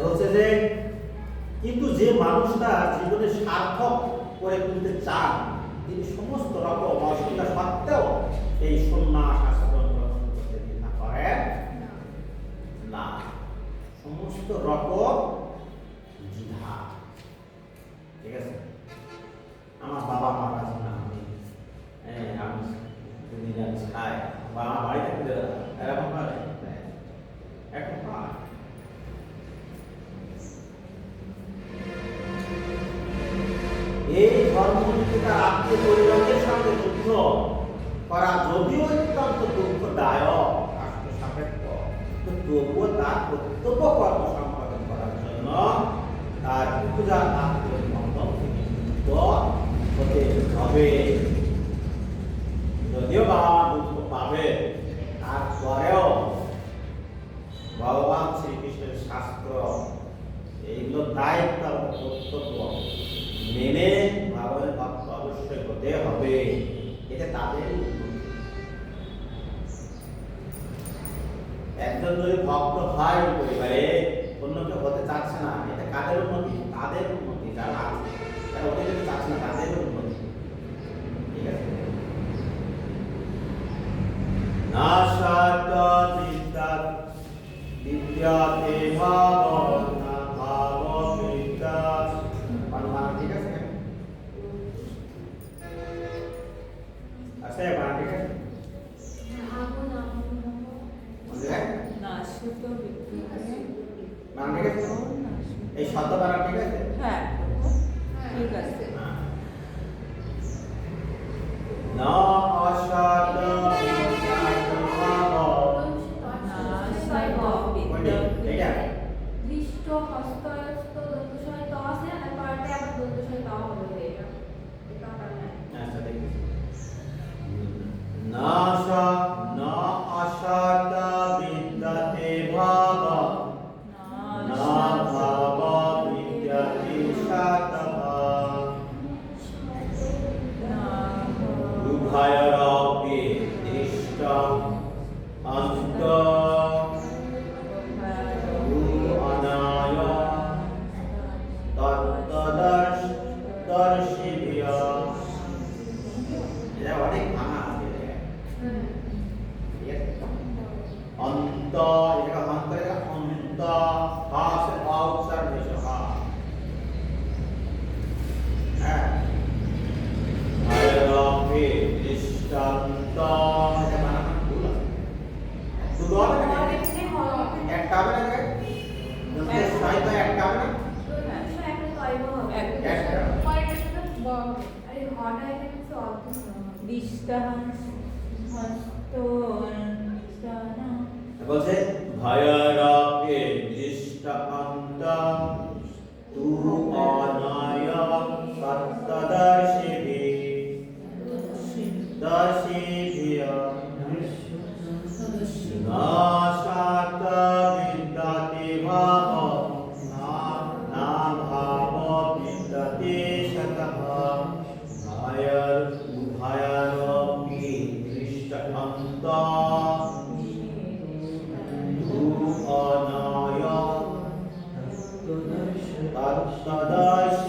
বলছে যে কিন্তু যে মানুষটা জীবনে সার্থক করে তুলতে চান তিনি সমস্ত রকম অসুবিধা সত্ত্বেও এই সন্ন্যাস আশ্রম গ্রহণ করতে দ্বিধা করেন না। সমস্ত রকম দ্বিধা, ঠিক আছে। আমার বাবা মারা ছিল আমি দুদিন খাই বা আমার বাড়িতে ফিরে এরকম পারে এখন পায়। এই ধর্মনীতিটা আত্মীয় পরিবারের সঙ্গে যুদ্ধ করা যদিও অত্যন্ত দুঃখদায়ক রাষ্ট্র সাপেক্ষ, তবুও তার কর্তব্য কর্ম সম্পাদন করার জন্য তার পূজা আত্মীয় বন্ধন থেকে মুক্ত হতে হবে। যদিও বাবা মা দুঃখ পাবে, তারপরেও ভগবান শ্রীকৃষ্ণের শাস্ত্র এইগুলো দায়িত্ব কর্তব্য মেনে ভাগবতের ভক্ত অবশ্যই হতে হবে। এতে তাদের একজন যদি ভক্ত হয় পরিবারে, অন্য কেউ হতে চাচ্ছে না, এটা কাদের উন্নতি? তাদের উন্নতি। যারা আছে তারা হতে যেতে চাচ্ছে না, তাদের উন্নতি, ঠিক আছে। না সাত বিদ্যা বিদ্যাতে ভাবনা ভাব বিদ্যা, ঠিক আছে। আচ্ছা বানা ঠিক আছে এই শব্দ বানা ঠিক আছে। হ্যাঁ ঠিক আছে। না অসৎ দৃষ্ট হস্তস্থ দন্তস্বয় ত আছে আর পার্টে আবার দন্তস্বয় ত হবে এটা এটা পারে আচ্ছা দেখি না সা না অসৎ বিদ্যাতে ভাব না ভাব বিদ্যাতে সৎ উভয়রপি দৃষ্ট অন্ত অন্ত এটা অন্ত এটা অন্ত হাস আউটসাইড হয়েছে হা হ্যাঁ আয়রপি দৃষ্টান্ত এটা বানানো ভুল আছে। দুটো হবে না একটা হবে না যখন সাইতে একটা হবে না একটা তৈব হবে একটা পরেরটা শুধু আরে হটা এটা কিছু অর্থ দৃষ্টাহংস হস্ত বলছে ভয়রপি দৃষ্টান্ত তু অনায় সত্তদর্শিভি দর্শিভিয় না সাত বিদ্যাতে ভাব না ভাব বিদ্যাতে সতঃ ভয়রপি দৃষ্টান্ত তু অনায় তত্তদর্শিভিয়।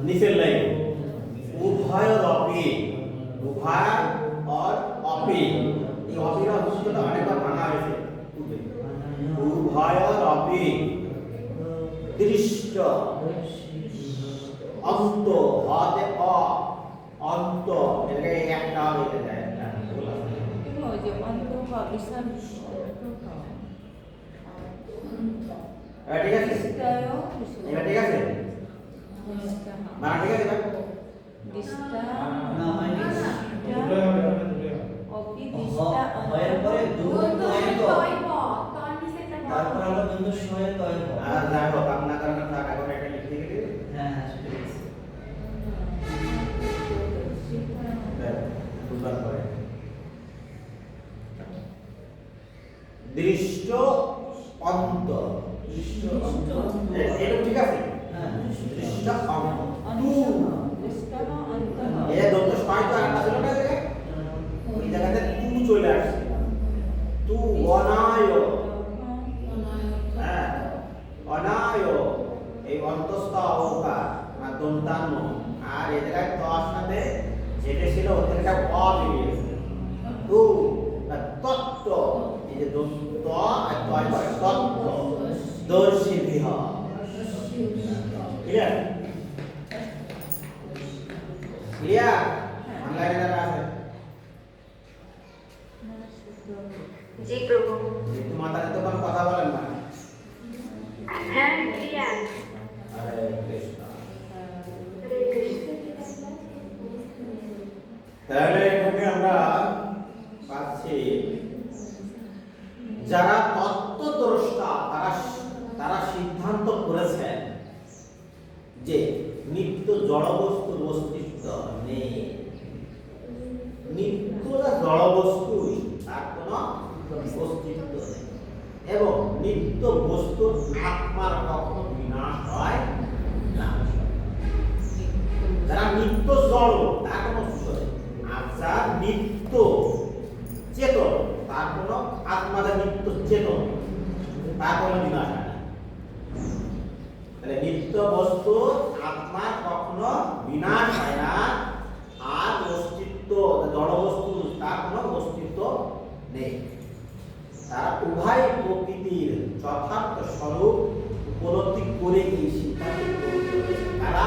निचेर लाइन उभयरपि उभय और अपि এই অপির অংশটা অনেকবার ভাঙা হয়েছে। উভয়রপি দৃষ্ট অন্ত হাতে অ অন্ত এটাকে একটা হয়ে যায় একটা ভুল আছে। ওই যে অন্ত বিশাল ঠিক আছে এবার ঠিক আছে না ঠিক আছে দিশটা না হয়নি অপি দিশটা হয়ের পরে দন্ত দুটো তৈব তার নিচে একটা তারপর হলো বিন্দু সময়ের তৈব। আর দেখো কামনা করার থাক এখন একটা লিখে দিই। হ্যাঁ হ্যাঁ সেটা লিখছি। বুঝবার পরে দৃষ্ট অন্ত দৃশ্য অন্ত এটা ঠিক আছে হ্যাঁ দৃষ্ট অন্ত তু দৃষ্টः অন্তः এই দন্ত ছয় তো আরেকটা ছিল না জায়গায় ওই জায়গাতে তু চলে আসছে তু অনায় হ্যাঁ অনায় এই অন্তস্থ অবকার আর দন্তান্ন আর এই জায়গায় তর সাথে যেটা ছিল ওদের একটা অ বেরিয়েছে তু আর তত্ত্ব এই যে দন্ত আর তয় করে তত্ত্ব দর্শী বিহ ক্লিয়ার ক্লিয়ার অনলাইনে যারা আছে জি প্রভু একটু মাথায় তো কোনো কথা বলেন না হ্যাঁ ক্লিয়ার হরে কৃষ্ণ তাহলে এখানে আমরা পাচ্ছি যারা তত্ত্বদ্রষ্টা তারা সিদ্ধান্ত করেছেন যে নিত্য জড়বস্তুর অস্তিত্ব নেই নিত্য জড়বস্তুই তার কোনো অস্তিত্ব নেই এবং নিত্য বস্তুর আত্মার কখনো বিনাশ হয় না যারা নিত্য জড় তার কোনো অস্তিত্ব নেই আর যার নিত্য চেতন তার কোনো আত্মা যা নিত্য চেতন তার কোনো বিনাশ হয় না তাহলে নিত্য বস্তু আত্মা কখনো বিনাশ হয় না আর অস্তিত্ব জড় বস্তু তার কোনো অস্তিত্ব নেই তারা উভয় প্রকৃতির যথার্থ স্বরূপ উপলব্ধি করে এই সিদ্ধান্ত গ্রহণ করেছে তারা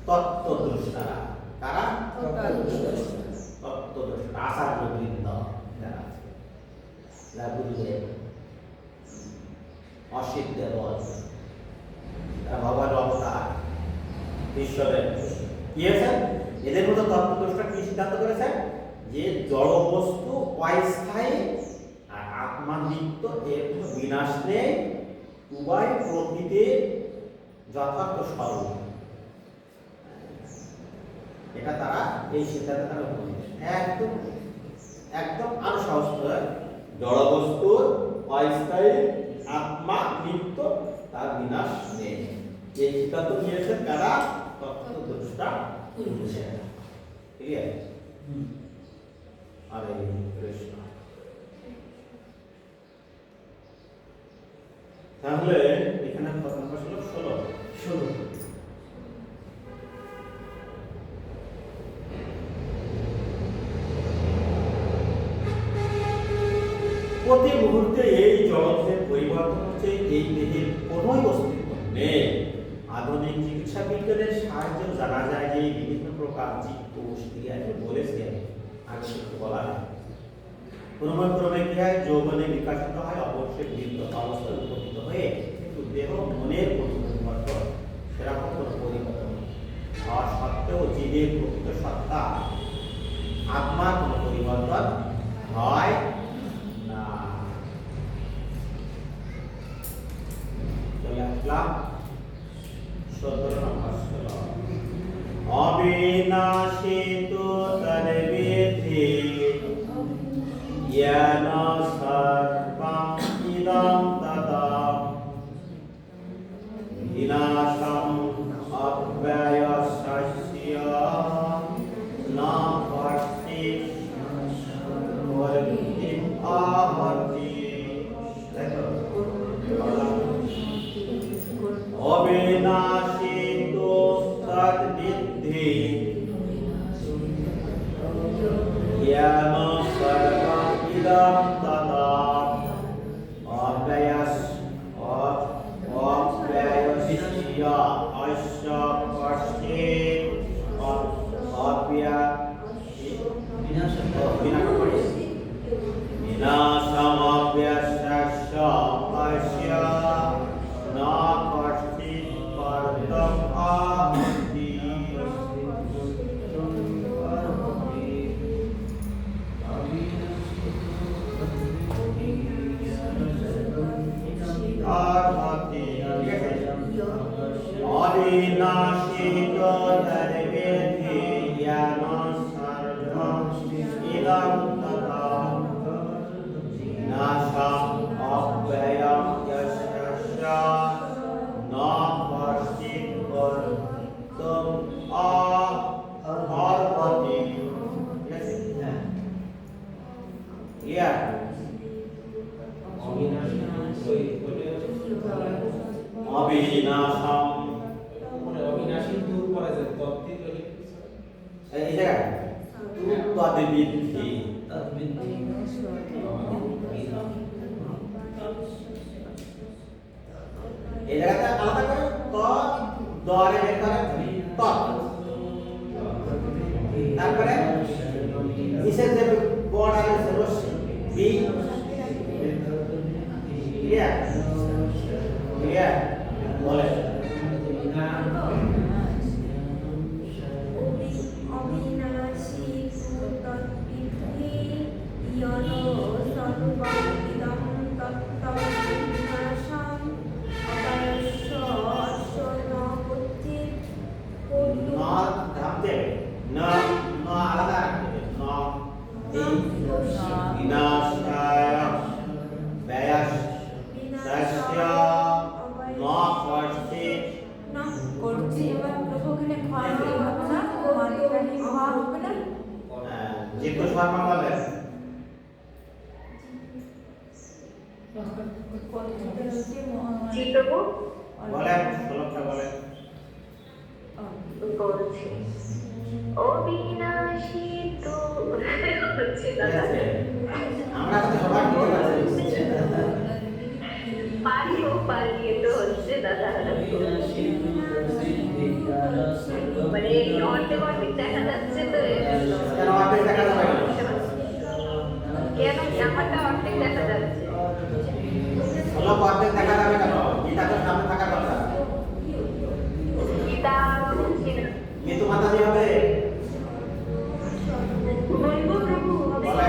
তত্ত্বদ্রষ্টারা তারা তত্ত্বদ্রষ্টা আচার্যবৃন্দ যারা আছে যারা গুরুদেব অসিদ্ধ দেবল তারা ভগবানের অবতার ঈশ্বরের কি আছে এদের মতো তত্ত্বদ্রষ্টা কি সিদ্ধান্ত করেছেন যে জড় বস্তু অস্থায়ী আর আত্মা নিত্য এর কোনো বিনাশ নেই উভয় প্রকৃতির যথার্থ স্বরূপ এটা তারা এই সিদ্ধান্তে তারা উপনীত একদম একদম আরো সহজ করে জড় বস্তুর অস্থায়ী আত্মা নিত্য তার বিনাশ নেই এই সিদ্ধান্ত নিয়েছেন তারা তত্ত্বদ্রষ্টা পুরুষেরা ক্লিয়ার হরে কৃষ্ণ তাহলে এখানে কত নম্বর ছিল 16 প্রতি মুহূর্তে এই জগতের পরিবর্তন হচ্ছে এই দেহের কোনোই অস্তিত্ব নেই আধুনিক চিকিৎসা বিজ্ঞানের সাহায্যে জানা যায় যে বিভিন্ন প্রকার জীবকোষ ক্রিয়া বলেছে আগে একটু বলা হয় ক্রমে কি হয় যৌবনে বিকাশিত হয় অবশ্যই বৃদ্ধ অবস্থায় উপনীত হয়ে কিন্তু দেহ মনের পরিবর্তন সেরকম কোনো পরিবর্তন হওয়া সত্ত্বেও জীবের প্রকৃত সত্তা আত্মার কোনো পরিবর্তন হয় না চলে আসলাম 17 নম্বর শ্লোক অবিনাশিত তদ্বিধি জ্ঞান সর্বং ইদং তদা বিনাশং অব্যয়স্য না কর্তৃ বর্তিম আহতি অবিনাশিত তদ্বিধি জ্ঞান সর্বং ইদং তদা অব্যয়স্য অস্য কর্তৃ বিনাশমব্যস্য অস্য না কর্তৃ কর্তম আহতি আহতি অবিনাশিত তদ্বিধি জ্ঞান সর্বং ইদং তদা অবিনাশম অবিনাশী দূর করা যায় তত্ত্বিক হলে এই জায়গায় তদ্বিদ্ধি তদ্বিদ্ধি এই জায়গাতে আলাদা করে ত দরে বের করে তৎ তারপরে নিচের যে বর্ডার আছে রশ্মি বি ক্লিয়ার ক্লিয়ার বলে অবিনাশী তদ্বিদ্ধি ইয়নো সর্বং ইদং তত্ত্বং বিনাশাম অপায়স্য অস্য ন বুদ্ধির ন ধাপ দেবে ন ন আলাদা রাখবে ন এই বিনাশায় ব্যয়াস দাস্য ন কর্ষে করছি এবার প্রথমে ক্ষয় হবে না মাঝখানে অহা হবে না জিজ্ঞ শর্মা বলে চিত্রকু বলে শ্লোকটা বলে বলছি অবিনাশী তো হচ্ছে ঠিক দাদা আছে আমরা তো সবাই বুঝতে পারছি পারিয়ে তো হচ্ছে দাদা মানে অর্ধেক অর্ধেক দেখা যাচ্ছে তো কেন অর্ধেক দেখা যাবে না? কেন আমারটা অর্ধেক দেখা যাচ্ছে শ্লোক অর্ধেক দেখা যাবে কেন গীতা তো সামনে থাকার কথা গীতা হচ্ছে না মৃত্যু মাতাজি হবে বলবো প্রভু হবে বলে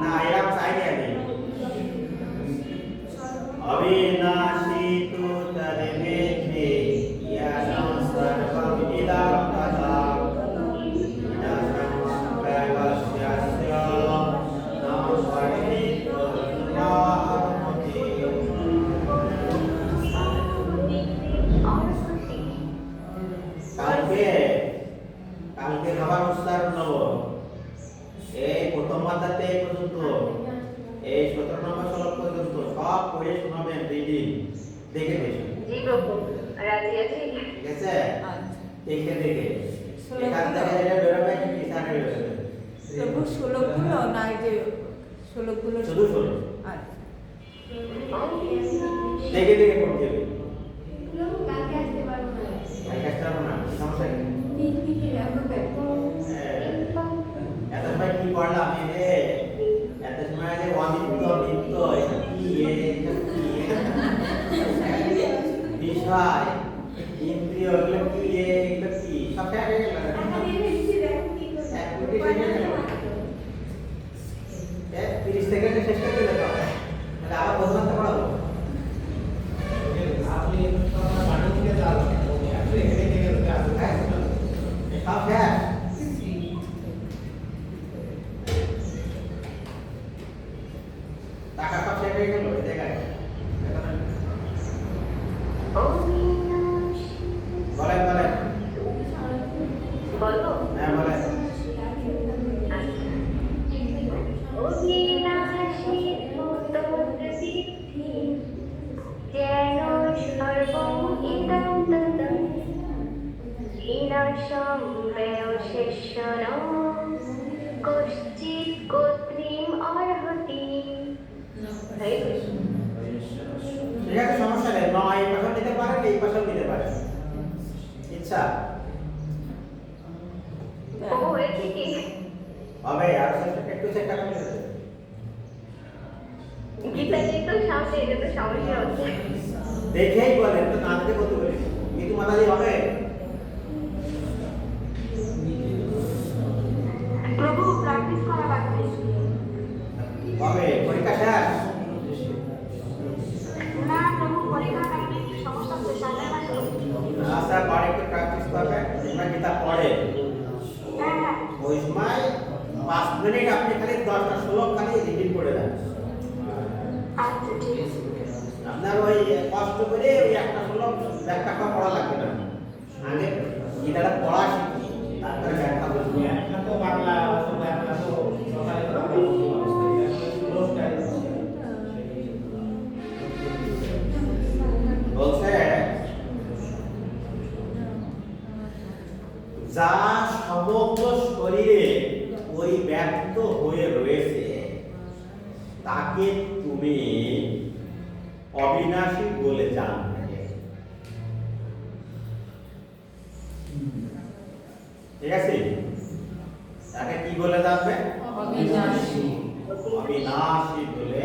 না এরকম চাইনি আমি অবিনাশী তু তদ্বিদ্ধি ইয়ানো সর্বং ইদং তত্ত্বং বিনাশাম ব্যয়াস্য ন কর্ষে কালকে কালকে খাবার উচ্চারণ নেব এই প্রথম মাত্রাতে এই পর্যন্ত এই 17 নম্বর শ্লোক পর্যন্ত সব পড়ে শোনাবেন রিডিং দেখে দেখে জি প্রভু রাজি আছি ঠিক আছে দেখে দেখে এখান থেকে এটা বেরোবে কি সামনে বেরোবে প্রভু শ্লোকগুলো না এই যে শ্লোকগুলো শুধু শোনো আচ্ছা দেখে দেখে পড়তে হবে কালকে আসতে পারবো না ভাই কাজটা হবে না সমস্যা কি এত সময় কি পড়লাম এই রে এত সময় যে অনিত্য নিত্য এটা কি এটা কি বিষয় ইন্দ্রিয় এগুলো কি এগুলো কি সব শেষ হয়ে গেল এক মিনিট শেষ হয়ে গেল 30 সেকেন্ডে শেষ করে দিলে তো তাহলে আবার বদলাতে পারবো আপনি বাড়ি থেকে যান আপনি এখানে থেকে হ্যাঁ সব শেষ টাকা সব শেষ হয়ে গেল এই জায়গায় বলেন বলেন বলো হ্যাঁ বলেন অবিনাশী তদ্বিদ্ধি যেন সর্বং ইদং তত্ত্বং বিনাশাম ব্যয়াস্য ন কশ্চিৎ কর্তৃম অর্হতি ঠিক আছে সমস্যা নেই ন এই পাশেও নিতে পারেন এই পাশেও নিতে পারেন ইচ্ছা ও হয়েছে কি হবে আর একটু চেষ্টা করলে গীতাজি তো সামনে এটা তো সমস্যা হচ্ছে দেখেই বলেন তো না দেখে বলতে বলি মৃত্যু মাতাজি হবে প্রভু প্র্যাকটিস করা লাগবে হবে পরীক্ষা শেষ না প্রভু পরীক্ষা কাটবে সমস্যা হচ্ছে সামনে মাসে আচ্ছা পরে একটু প্র্যাকটিস করবেন তোমরা গীতা পড়ে হ্যাঁ হ্যাঁ ওই সময় 5 মিনিট আপনি খালি 10টা শ্লোক খালি রিডিং করে দেন আচ্ছা ঠিক আছে আপনার ওই কষ্ট করে ওই একটা শ্লোক ব্যাখ্যা করা লাগবে না গীতাটা পড়া শিখি, তারপরে ব্যাখ্যা বুঝবো। একটা তো বাংলা অথবা একটা তো সকালে তো আমরা বলতে পারছি রোজটাই বলছে যা সমগ্র শরীরে পরিব্যাপ্ত হয়ে রয়েছে তাকে তুমি অবিনাশী বলে জানবে। ঠিক আছে, তাকে কি বলে জানবে? অবিনাশী। অবিনাশী বলে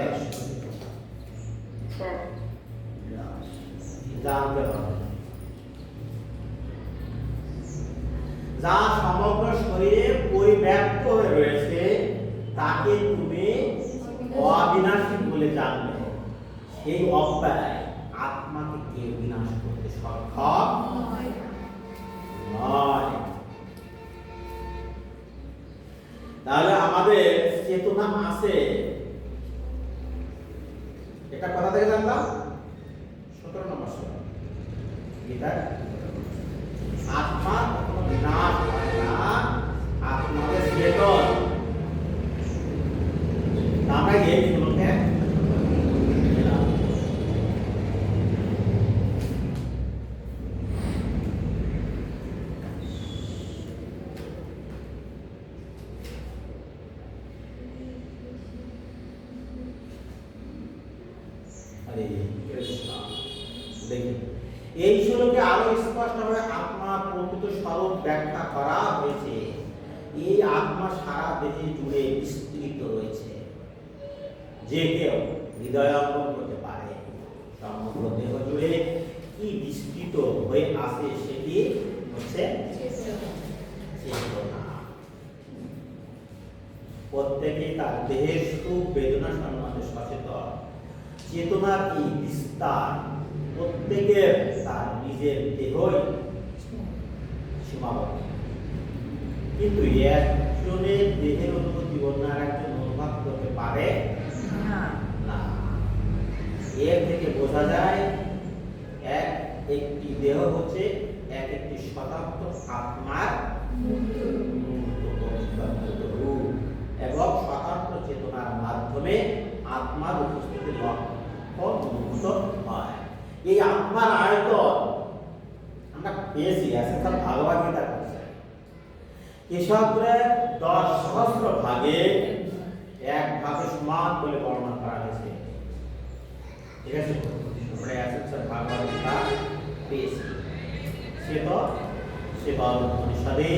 জানতে হবে। যা সমগ্র শরীরে পরিব্যাপ্ত হয়ে রয়েছে তাকে তুমি অবিনাশী বলে জানবে। সেই অব্যয় আত্মাকে কেউ বিনাশ করতে সক্ষম নয়। তাহলে আমাদের চেতনা আছে, এটা কথা থেকে জানলাম 17 নম্বর শ্লোক গীতার। আত্মা কখনো বিনাশ হয় না, আত্মাদের চেতন। আমরা এই শ্লোকে হরে কৃষ্ণ। দেখুন এই শ্লোকে আরো স্পষ্টভাবে আত্মার প্রকৃত স্বরূপ ব্যাখ্যা করা হয়েছে। এই আত্মা সারা দেহে জুড়ে বিস্তৃত রয়েছে, যে কেউ হৃদয়ঙ্গম করতে পারে। সমগ্র দেহ জুড়ে কি বিস্তৃত হয়ে আছে সেটি হচ্ছে চেতনা। প্রত্যেকে তার দেহের সুখ বেদনা সম্বন্ধে সচেতন। চেতনার এই বিস্তার প্রত্যেকের তার নিজের দেহই সীমাবদ্ধ, কিন্তু একজনের দেহের অনুভূতি অন্য আরেকজন অনুভব করতে পারে না। এর থেকে বোঝা যায় একটি দেহ হচ্ছে একটি স্বতন্ত্র আত্মার রূপ এবং স্বতন্ত্র চেতনার মাধ্যমে আত্মার উপস্থিতি লক্ষ্য অনুভূত হয়। এই আত্মার আয়তন আমরা পেয়েছি এসেন্স ভাগবত গীতা করছে। কৃষকরা 10,000 ভাগে এক ভাগে সমান বলে বর্ণনা করা হয়েছে। ঠিক আছে, আমরা এসেন্স ভাগবত গীতা পেয়েছি। সেবা উপনিষদে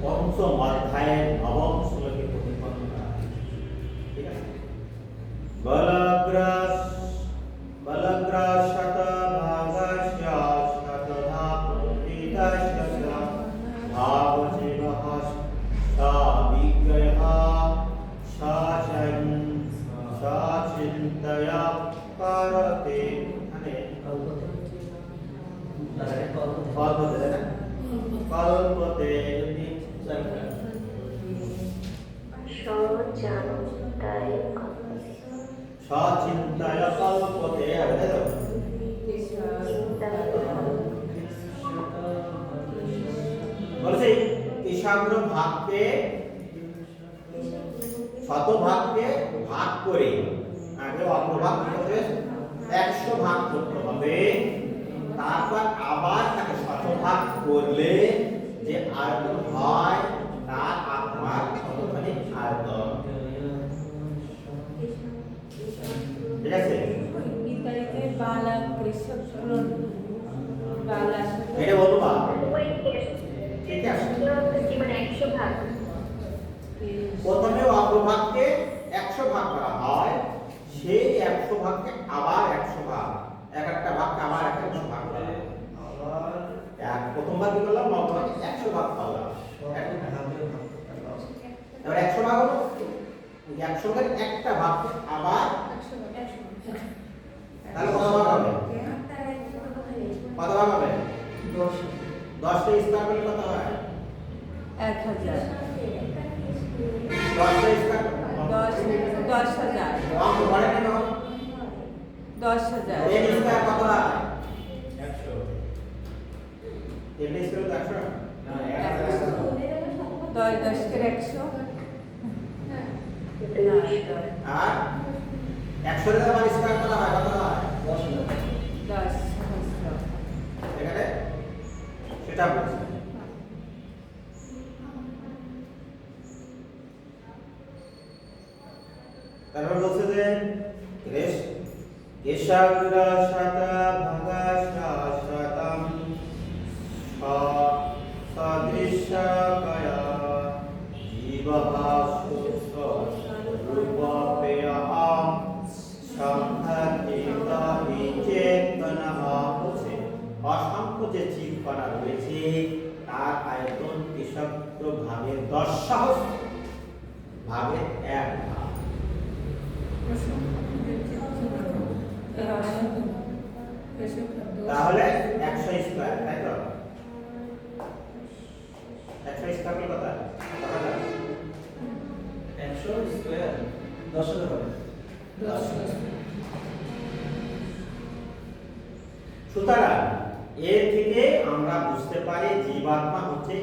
5ম অধ্যায়ের 9ম শ্লোকে প্রতিপাদন করা হয়েছে। ঠিক আছে, বলগ্রাশত ভাগস্য শতধা প্রকৃতস্য ভাবজীবঃ সাবিগ্রহঃ সাচিন্তয়া করতে। মানে কল্পতে সচিন্তায় কল্পতে। বলছে কৃষাগ্র ভাগকে শতভাগকে ভাগ করে আগে অগ্রভাগ করতে 100 ভাগ করতে হবে, তারপর আবার তাকে শতভাগ করলে যে আয়তন হয় তার আত্মার কতখানি আয়তন। ঠিক আছে, গীতাতে বালা কৃষক বালা এটা বলবো বা ঠিক আছে। প্রথমে অগ্রভাগকে 100 ভাগ করা হয়, সেই 100 ভাগকে আবার 100 ভাগ, একটা ভাগকে আবার 100 ভাগ করা হয়। প্রথমবার কি করলাম, অগ্রভাগকে 100 ভাগ করলাম, এবার 100 ভাগ হলো 100 ভাগের একটা ভাগকে আবার তাহলে কত ভাগ হবে? কত ভাগ হবে? 10 টা স্কয়ার করলে কত হয়? 1000 10 টা স্কয়ার 10,000 অঙ্ক ঘরে কেন? 10,000 এর স্কয়ার কত হয়? 100 এটা স্কয়ার রুট 100 না 100 10 10 के 100 হ্যাঁ আর 100 এর মান স্কয়ার করা হয় কত হয় 10,000 10 এখানে সেটা বলছি তারপর বলছে যে কেশাগ্রা শাতা ভাগা শাতাম সদৃশকয়া জীবহা সুস্থ রূপপেয়ঃ সংঘাতিত চেতনঃ বলছে অসংখ্য যে জীবকণা রয়েছে তার আয়তন কৃষক ভাগের 10 সহস্র ভাগের 1 ভাগ। তাহলে 100 স্কয়ার তাই তো 100 স্কয়ার কত কত হয় 100 স্কয়ার 10,000 হবে। সুতরাং এর থেকে আমরা বুঝতে পারি জীবাত্মা হচ্ছে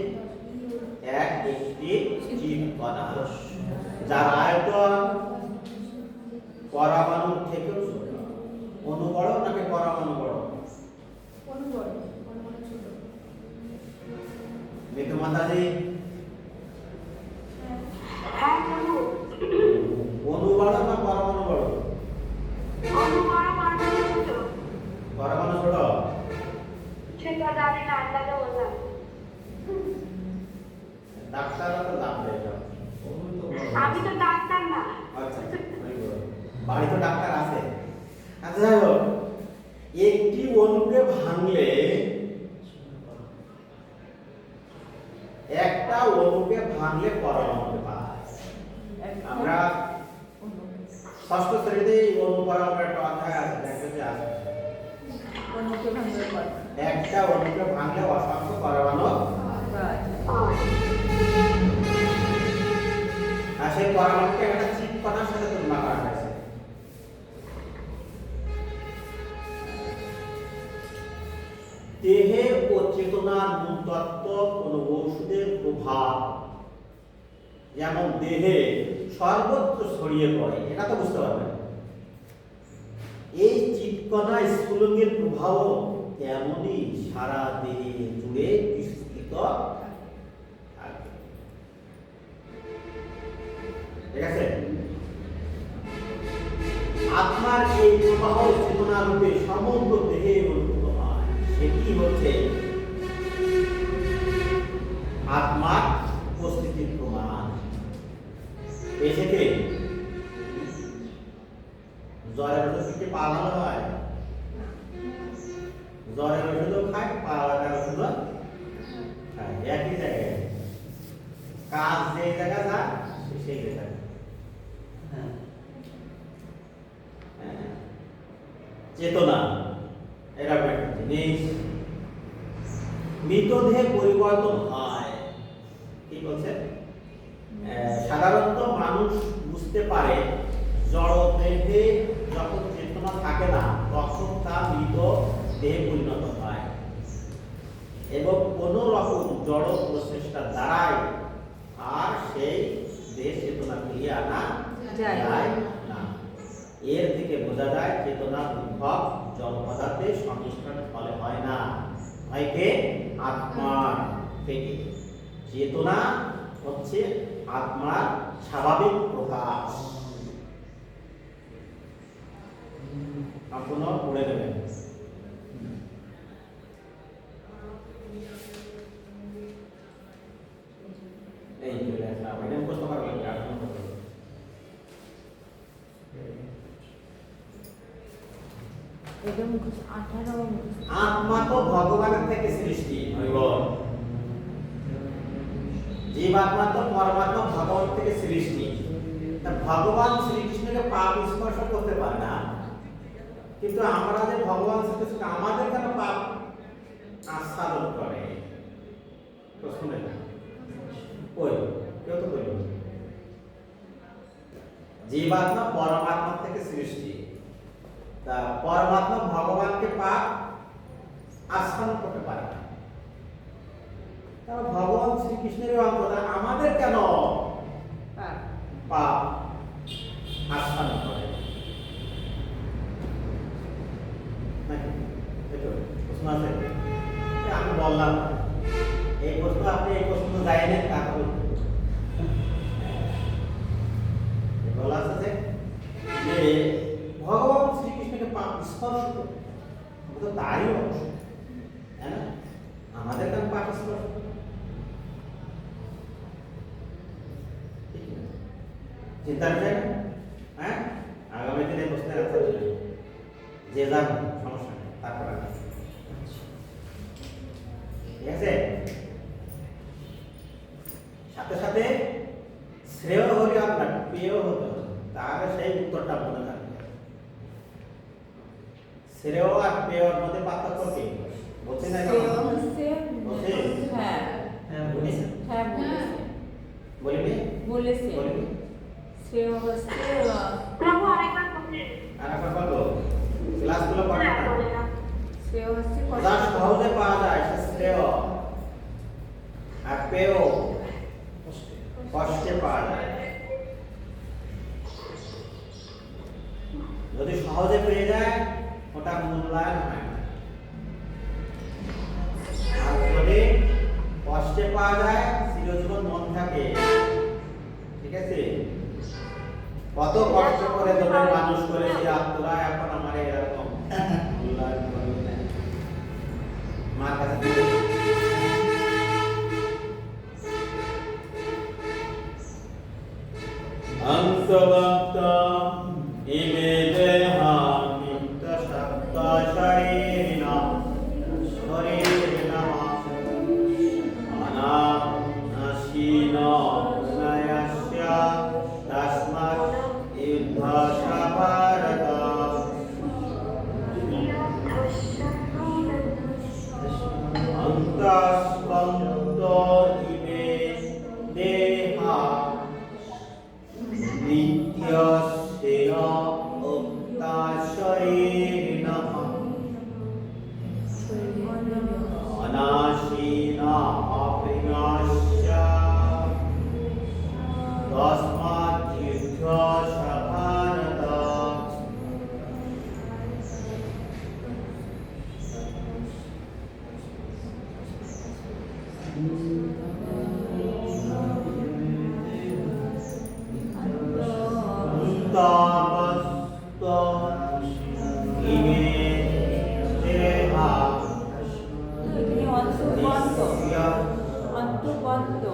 একটি জীবকণা যার আয়তন পরমাণুর থেকেও ছোট। অণু বড় নাকি পরমাণু বড়? অনুবর্ণ ছোট মিতু মাতাজি হ্যাঁ প্রভু অণু বড় না পরমাণু বড়? অনুমান পারবে তো পরমাণু ছোট। সেটা জানি না আন্দাজে বললাম ডাক্তাররা তো জানবে এটা। আমি তো ডাক্তার না আচ্ছা very good। বাড়ি তো ডাক্তার আছে। আচ্ছা যাই হোক একটি অণুকে ভাঙলে একটা অণুকে ভাঙলে পরমাণুকে পায়। আমরা ষষ্ঠ শ্রেণীতে এই অণু পরমাণুর একটা অধ্যায় আছে দেখবেন যে আছে অনুকে ভাঙলে কত একটা অণুকে ভাঙলে অসংখ্য পরমাণু আর সেই পরমাণুকে একটা চিৎকণার সাথে তুলনা করা হয়েছে। দেহের ও চেতনার মূল তত্ত্ব কোন ঔষধের প্রভাব যেমন দেহে সর্বত্র ছড়িয়ে পড়ে এটা তো বুঝতে পারবেন। এই চিৎকণা স্ফুলিঙ্গের প্রভাব তেমনই সারা দেহে জুড়ে বিস্তৃত থাকে। ঠিক আছে আত্মার এই প্রবাহ চেতনা রূপে সমগ্র দেহে অনুভূত হয় সেটি হচ্ছে আত্মার উপস্থিতির প্রমাণ। এই থেকে জ্বরের ওষুধ থেকে পালানো হয় জ্বরের ওষুধও খায় পালানোর ওষুধও খায় একই জায়গায় কাজ যে জায়গা যা সেই জায়গায় হ্যাঁ চেতনা এরকম একটা জিনিস মৃতদেহে পরিবর্তন হয় কি বলছে সাধারণত মানুষ বুঝতে পারে জড় দেহে যখন চেতনা থাকে না তখন তা মৃত দেহে পরিণত হয় এবং কোন রকম জড় প্রচেষ্টা দ্বারাই আর সেই দেহে চেতনা ফিরিয়ে আনা যায় না। এর থেকে বোঝা যায় চেতনা উদ্ভব জড় পদার্থের সংমিশ্রণের ফলে হয় না হয় কে আত্মার থেকে। চেতনা হচ্ছে আত্মার স্বাভাবিক প্রকাশ। সম্পূর্ণ পড়ে নেবেন। এই চলে আসলাম এটা মুখস্থ করবেন এটা মুখস্থ 18 মুখস্থ আত্মা তো ভগবানের থেকে সৃষ্টি হইবল জীবাত্মা তো পরমাত্মা ভগবান থেকে সৃষ্টি। তা ভগবান শ্রীকৃষ্ণকে পাপ স্পর্শ করতে পারে না কিন্তু আমরা যে ভগবান শ্রীকৃষ্ণ আমাদের কেন পাপ আস্বাদন করে প্রশ্ন না ওই কেউ তো বলল জীবাত্মা পরমাত্মা থেকে সৃষ্টি তা পরমাত্মা ভগবানকে পাপ আস্বাদন করতে পারে না তারা ভগবান শ্রীকৃষ্ণের অঙ্গ, আমাদের কেন পাপ আস্থান করে নাকি? এটা প্রশ্ন আছে। আমি বললাম এই প্রশ্ন, আপনি এই প্রশ্ন যায়নি, তারপর বলা আছে যে ভগবান শ্রীকৃষ্ণকে পাপ স্পর্শ করে, তো তারই অংশ, তাই না? আমাদের কেন পাপ স্পর্শ? চিন্তা বিষয় না? হ্যাঁ, আগামী দিনে প্রশ্নের আনসার দিবেন, যে যার সমস্যা নেই, তারপর আগে। ঠিক আছে, সাথে সাথে শ্রেয় হলে আপনার পেয় হতে হবে, তাহলে সেই উত্তরটা মনে থাকবে। শ্রেয় আর পেয়র মধ্যে পার্থক্য কি বলছেন না? হ্যাঁ হ্যাঁ, বুঝেছেন? হ্যাঁ বলিনি? বলেছে বলিনি? শ্রেয় হচ্ছে প্রভু আরেকবার বললেন। আর একবার বলবো, ক্লাসগুলো পড়েন হ্যাঁ, না। বলে না। শ্রেয় হচ্ছে যা সহজে পাওয়া যায় সে শ্রেয়, আর পেয় কষ্টে পাওয়া যায়। যদি সহজে পেয়ে যায় ওটা মূল্যায়ন হয় না, আর যদি কষ্টে পাওয়া যায় চিরজীবন মন থাকে। ঠিক আছে, কত কষ্ট করে তোদের মানুষ করেছি, আর তোরা এখন আমার এরকম মূল্যায়ন করবি না। মার কাছে অন্তবন্তম ইমে দেহা নিত্য সত্য শরীরিণাম শরীরিণাম অনাশীন নয়স্য তস্মাৎ যুদ্ধস্য ভারত। অন্তস্বন্ত ইমে দেহা নিত্যস্য উক্তা শরীরিণঃ অনাশীনা অবিনাশ্য তস্মাৎ যুদ্ধস্য ভারত। অন্তবস্ত ইমে দেহা এখানে অন্তবন্ত অন্তবন্ত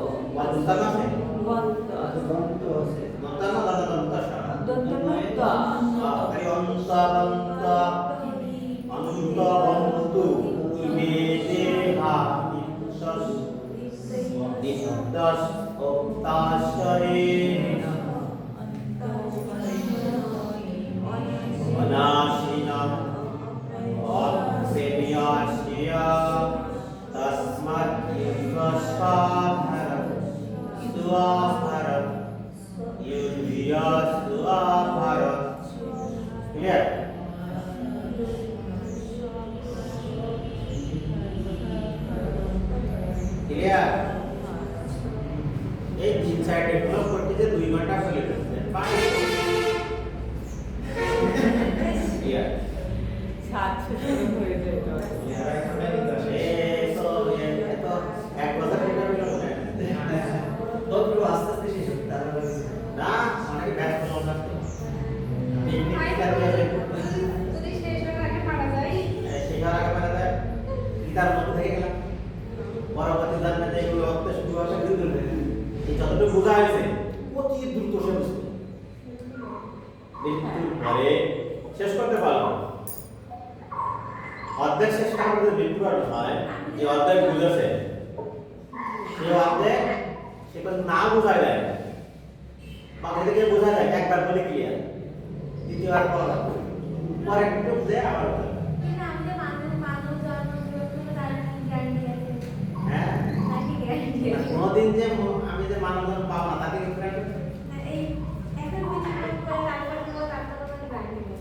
বন্তনা আছে, বন্ত দন্ত আছে। বন্তনা দন্তস্য দন্তবন্ত খালি অন্তবন্ত অন্তবন্তু ইমে দেহা নিত্যস্য উক্তা শরীরিণঃ অনাশীনম অপ্রেমিয়াস্য তস্মাৎ যুদ্ধস্য ভারত। যুদ্ধস্য ভারত। ক্লিয়ার? ক্লিয়ার? এই তিন সাইডে গুলো করতে যে 2 ঘন্টা চলে যাচ্ছে। ক্লিয়ার? ছাদ ছোট হয়ে যেত এক বছর থেকে তো একটু আস্তে আস্তে শেষ হবে, তারপরে না, অনেকে ব্যস্ত লোক আছে। যদি শেষ হওয়ার আগে পারা যায়। শেখার আগে মানে দেয় গীতার মধ্যে থেকে গেলাম, পরবর্তী জন্মে যেগুলো হতে শুরু হবে কিন্তু এই যতটুকু বোঝা হয়েছে অতি দ্রুত সে বুঝতে মৃত্যুর পরে শেষ করতে পারলো না। অর্ধেক শেষ করার মধ্যে মৃত্যু আর হয়, যে অর্ধেক বুঝেছে সে অর্ধেক সে কিন্তু না বোঝা যায়, মাথা থেকে বোঝা যায় একবার বলে ক্লিয়ার, দ্বিতীয়বার পড়া পরে একটু বুঝে আবার বলে। কিন্তু আমাদের মানব জন্ম তার গ্যারান্টি আছে হ্যাঁ, নাকি গ্যারান্টি আছে? কোনোদিন যে আমি যে মানব জন্ম পাবো না তাকে কি গ্যারান্টি? এই এখন বিচরণ করে তারপর গ্যারান্টি নেই।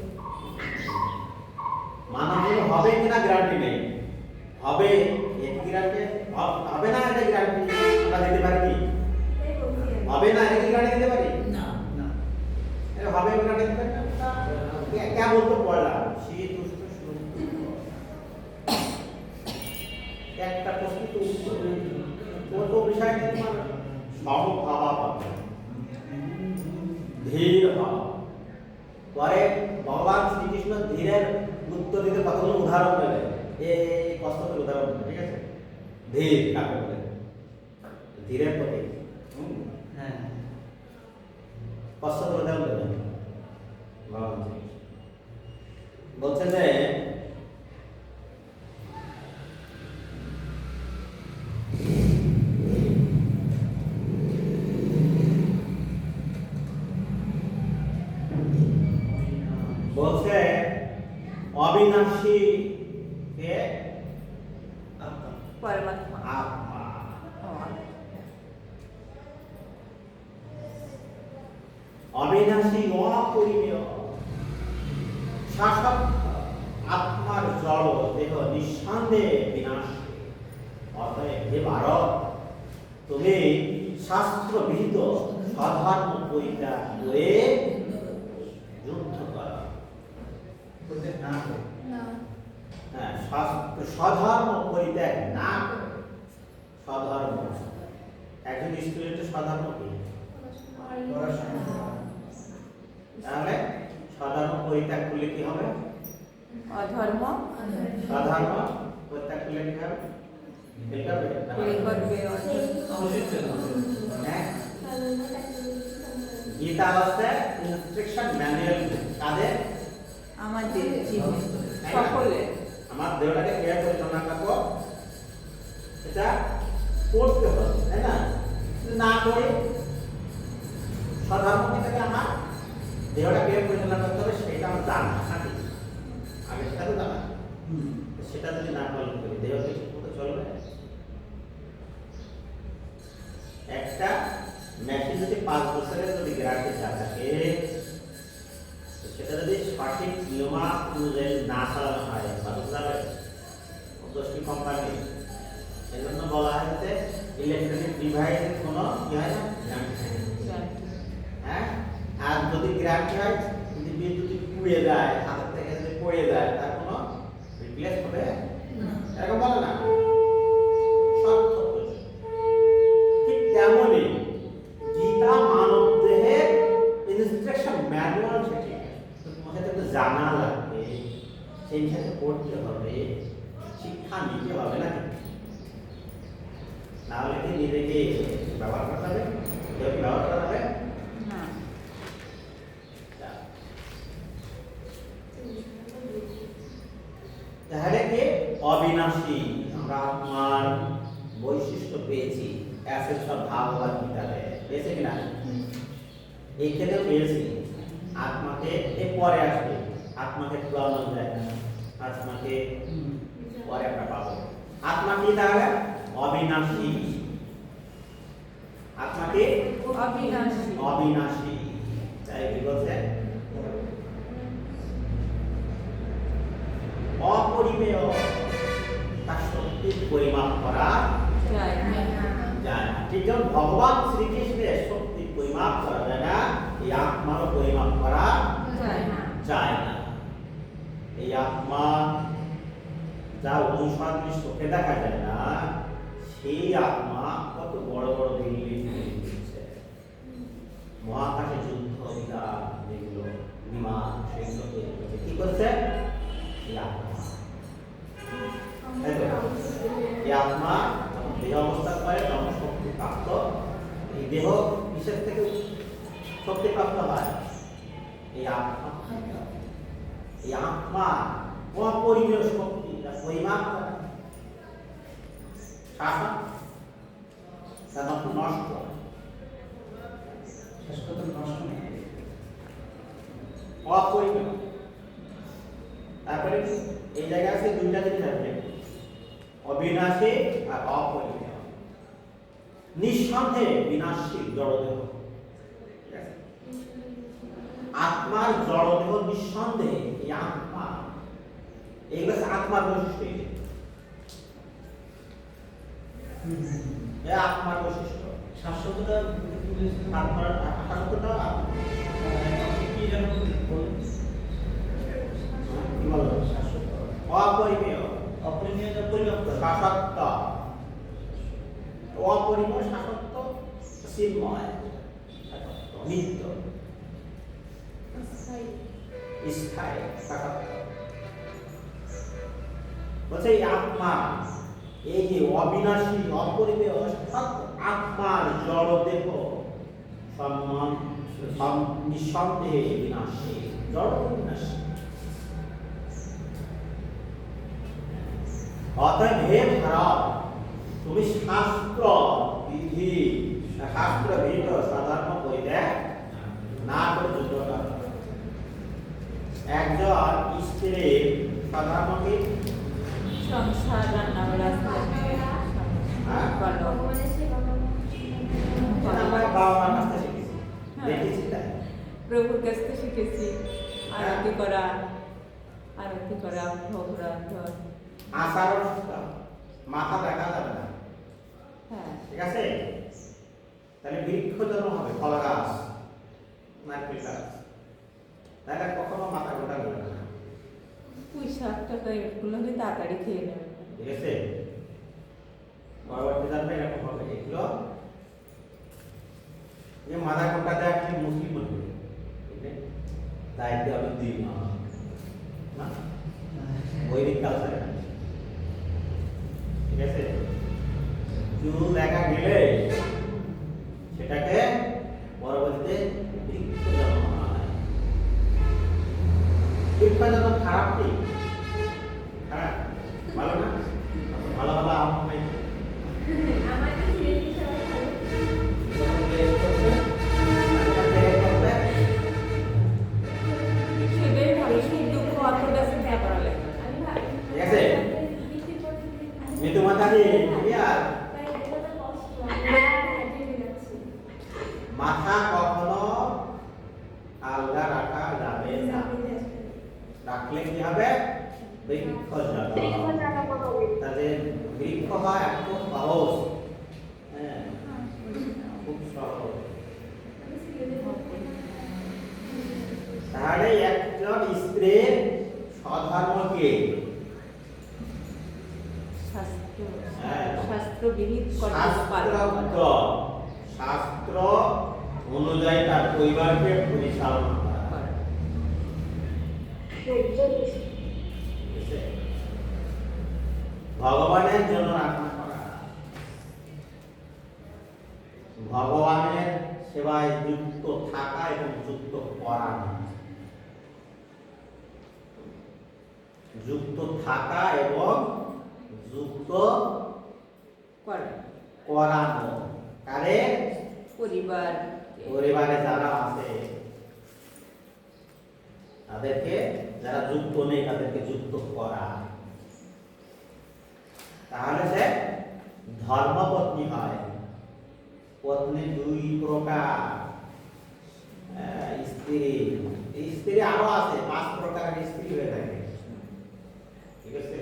মানব জন্ম হবে কিনা গ্যারান্টি নেই, হবে এর গ্যারান্টি হবে না, এটা গ্যারান্টি আমরা দিতে পারি কি? এই বলছি আমি। হবে না, এটা গ্যারান্টি দিতে পারি না না এটা হবে গ্যারান্টি দিতে পারি না। क्या বলতে পড়লাম সেই দুষ্ট শুরু একটা প্রশ্ন তো উত্তর কত বিষয় নিয়ে তোমার সমভাবা পাবে, ধীর হও। পরে ভগবান শ্রীকৃষ্ণ ধীরের উত্তর দিতে কতগুলো উদাহরণ দেবে, এই কষ্টকের উদাহরণ দেবে, ঠিক আছে? ধীর কাকে বলে? ধীরের প্রতি হ্যাঁ কষ্টকের উদাহরণ দেবে ভগবান শ্রীকৃষ্ণ। বলছে যে বলছে অবিনাশী কে আত্মা परमात्मा আত্মা, অবিনাশী অপরিমেয় শাসক আত্মার জড় দেহ নিঃসন্দেহে বিনাশী। অতএব হে ভারত, তুমি শাস্ত্র বিহিত সাধারণ পরিত্যাগ করে যুদ্ধ কর। করতে না হয় না। হ্যাঁ, সাধারণ পরিত্যাগ না করে। সাধারণ একজন স্টুডেন্টের সাধারণ কি? পড়াশোনা তাহলে সাধারণ পরিত্যাগ করলে কি হবে? अधर्म সাধারণ পরিত্যাগ করলে কি হবে? এটা হবে। হ্যাঁ, গীতা হচ্ছে ইনস্ট্রাকশন ম্যানুয়াল কাদের? আমাদের জীবনে সকলে আমার দেহটাকে কেয়ার পরিচালনা করবো, এটা করতে হবে, তাই না? যদি না করে সাধারণ থেকে আমার দেহটা কেয়ার পরিচালনা করতে হবে, সেটা আমার জানা থাকে আগে, সেটা তো জানা। সেটা যদি না পালন করি দেহকে ঠিক মতো চলবে। একটা মেশিন যদি 5 বছরের যদি গ্যারান্টি থাকে, সেটা যদি সঠিক নিয়মা অনুযায়ী না চালানো হয় তাহলে যাবে দোষী কোম্পানি। এই জন্য বলা হয়েছে ইলেকট্রনিক ডিভাইসের কোনো কি হয় না, গ্যারান্টি হয় না। হ্যাঁ, আর যদি গ্যারান্টি হয়, যদি বিদ্যুৎ পুড়ে যায়, হাতের থেকে যদি পড়ে যায়, তার কোনো রিপ্লেস হবে এরকম বলে না। সত্য বলছে। ঠিক তেমনই গীতা মানব দেহের ইনস্ট্রাকশন ম্যানুয়াল, সেটি তোমাকে তো জানা লাগবে, সেই সাথে পড়তে হবে, শিক্ষা নিতে হবে না, নাহলে কি নিজেকে ব্যবহার করতে হবে, কেউ কি ব্যবহার করা হবে? না তাহলে কি অবিনাশী, আমরা আত্মার বৈশিষ্ট্য পেয়েছি, অ্যাসেট সব ভাগবত গীতাতে পেয়েছে কিনা? এইখানে পেয়েছি। আত্মাকে এর পরে আসবে, আত্মাকে পুরানো যায় না, আত্মাকে পরে আমরা পাবো। আত্মা কি তাহলে? অবিনাশী। আত্মাকে अविनाशी অবিনাশী, তাই কি বলছে? অপরিমেয়, তার শক্তির পরিমাপ করা যায় না যায় না। ঠিক যেমন ভগবান শ্রীকৃষ্ণের শক্তি পরিমাপ করা যায় না, এই আত্মারও পরিমাপ করা যায় না যায় না। এই আত্মা যা অনুসারী চোখে দেখা যায় না, সেই আত্মা কত বড় বড় বিল্ডিং তৈরি করছে, মহাকাশে যুদ্ধ বিমান, যেগুলো বিমান সেগুলো তৈরি করছে। কি করছে? এই আত্মা, তাই তো? এই আত্মা যখন দেহ অবস্থা করে তখন শক্তি প্রাপ্ত। এই দেহ কিসের থেকে শক্তি প্রাপ্ত হয়? এই আত্মা। এই আত্মা অপরিমেয় শক্তি, যা পরিমাপ করে শাসন, তা নষ্ট হয়। শেষ কথা নষ্ট নেই অপরিমেয়। তারপরে এই জায়গায় আছে দুইটা জিনিস আছে, অবিনাশী আর অপরিমেয়। নিঃসন্দেহে বিনাশী জড়দেহ, ঠিক আছে? আত্মার জড়দেহ নিঃসন্দেহে, এই আত্মা, এইগুলো হচ্ছে আত্মার বৈশিষ্ট্য। এ আত্মার বৈশিষ্ট্য। শাশ্বততা আত্মার শাশ্বততা কি যেন বলুন? কি বলবো? শাশ্বত অপরিমেয় অপরিমেয়তা পরিমাপ করা। শাশ্বত অপরিমেয় শাশ্বত চিন্ময় শাশ্বত নিত্য স্থায়ী শাশ্বত বলছে এই আত্মা এই যে অবিনাশী অপরিমেয় অর্থাৎ আত্মার জড় দেহ সম্মান নিঃসন্দেহে বিনাশী জড় বিনাশী। অতএব হে ভারত তুমি শাস্ত্র বিধি শাস্ত্র বিহিত সাধারণ বইতে না করে যুদ্ধ কর। একজন স্ত্রীর সাধারণ কি সংসার রান্না বাড়া ভগবানের সেবা করা। সেটা আমরা বাবা মার কাছ থেকে শিখেছি, দেখেছি তাই। প্রভুর কাছ থেকে শিখেছি আরতি করা ভোগ রান্ধন। আচারণ শিখলাম, মাথা দেখা যাবে না, হ্যাঁ ঠিক আছে? তাহলে বৃক্ষ জন্ম হবে, ফল গাছ, নারকেল গাছ, তাহলে কখনো মাথা গোটা গেবে না, পুঁই শাক টাকা এগুলো হলে তাড়াতাড়ি খেয়ে নেবে। ঠিক আছে? পরবর্তী জন্মে এরকম হবে। এগুলো যে মাথা গোটা দেয় একটি মুসলিম বলবে, দায়িত্ব আমি দিই না, না বৈদিক কালচারে, ঠিক আছে? চুল দেখা গেলে সেটাকে পরবর্তীতে বৃক্ষ জন্ম হয়। বৃক্ষ জন্ম খারাপ কি? খারাপ, ভালো না? ভালো ভালো আম খাই। আমার কি ছেলে হিসাবে ভালো। সেটাই ভালো, সেই দুঃখ অতটা চিন্তা করা লাগে না। আমি ভাবি ঠিক আছে? মৃত্যু মাতাজি আর তাই এটা তো কষ্ট আমি জেনে যাচ্ছি। মাথা কখনো আলগা রাখা যাবে না, রাখলে কি হবে? বৃক্ষ জন্ম। তাহলে বৃক্ষ হয় একদম সহজ, হ্যাঁ, খুব সহজ। তাহলে একজন স্ত্রীর স্বধর্মকে হ্যাঁ। শাস্ত্র বিহিত শাস্ত্র শাস্ত্র অনুযায়ী তার পরিবারকে পরিচালনা করা। বুঝেছে? ভগবানের জন্য রান্না করা, ভগবানের সেবায় যুক্ত থাকা এবং যুক্ত করা, যুক্ত থাকা এবং যুক্ত করানো। কারে? পরিবারে যারা আছে তাদেরকে, যারা যুক্ত নেই তাদেরকে যুক্ত করা। তাহলে সে ধর্মপত্নী হয়। পত্নী দুই প্রকার, স্ত্রী আরো আছে, 5 প্রকারের স্ত্রী হয়ে থাকে, ঠিক আছে?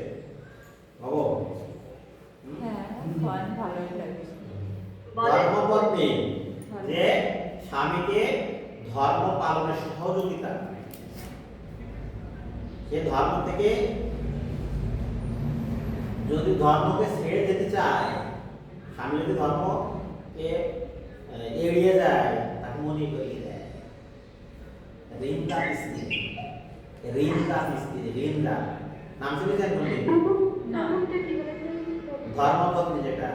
ভাবো, হ্যাঁ ভালোই লাগে। ধর্মপত্নী যে স্বামীকে ধর্ম পালনে সহযোগিতা করে, সে ধর্ম থেকে যদি ধর্মকে ছেড়ে যেতে চায়, স্বামী যদি ধর্মকে এড়িয়ে যায়, তাকে মনে করিয়ে দেয় রিন্দা স্ত্রী। রিন্দা নাম শুনেছেন? না ধর্মপত্নী যেটা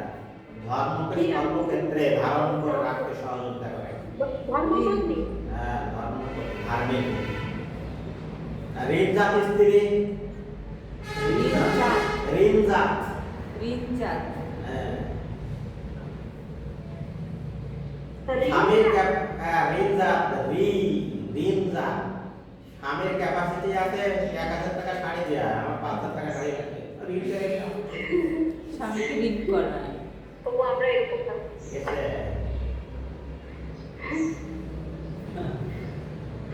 ধর্মকে সর্বক্ষেত্রে ধারণ করে রাখতে সহযোগিতা করে, হ্যাঁ, ধার্মিক। ঋণজাত স্ত্রী, ঋণজাত, হ্যাঁ, স্বামীর ঋণজাত, ঋণজাত। স্বামীর ক্যাপাসিটি আছে 1000 টাকা শাড়ি দেয়া, আমার 5000 টাকা শাড়ি লাগবে, ঋণ করে দিলাম। স্বামীকে ঋণ করা। আমরা এরকম না। ঠিক আছে?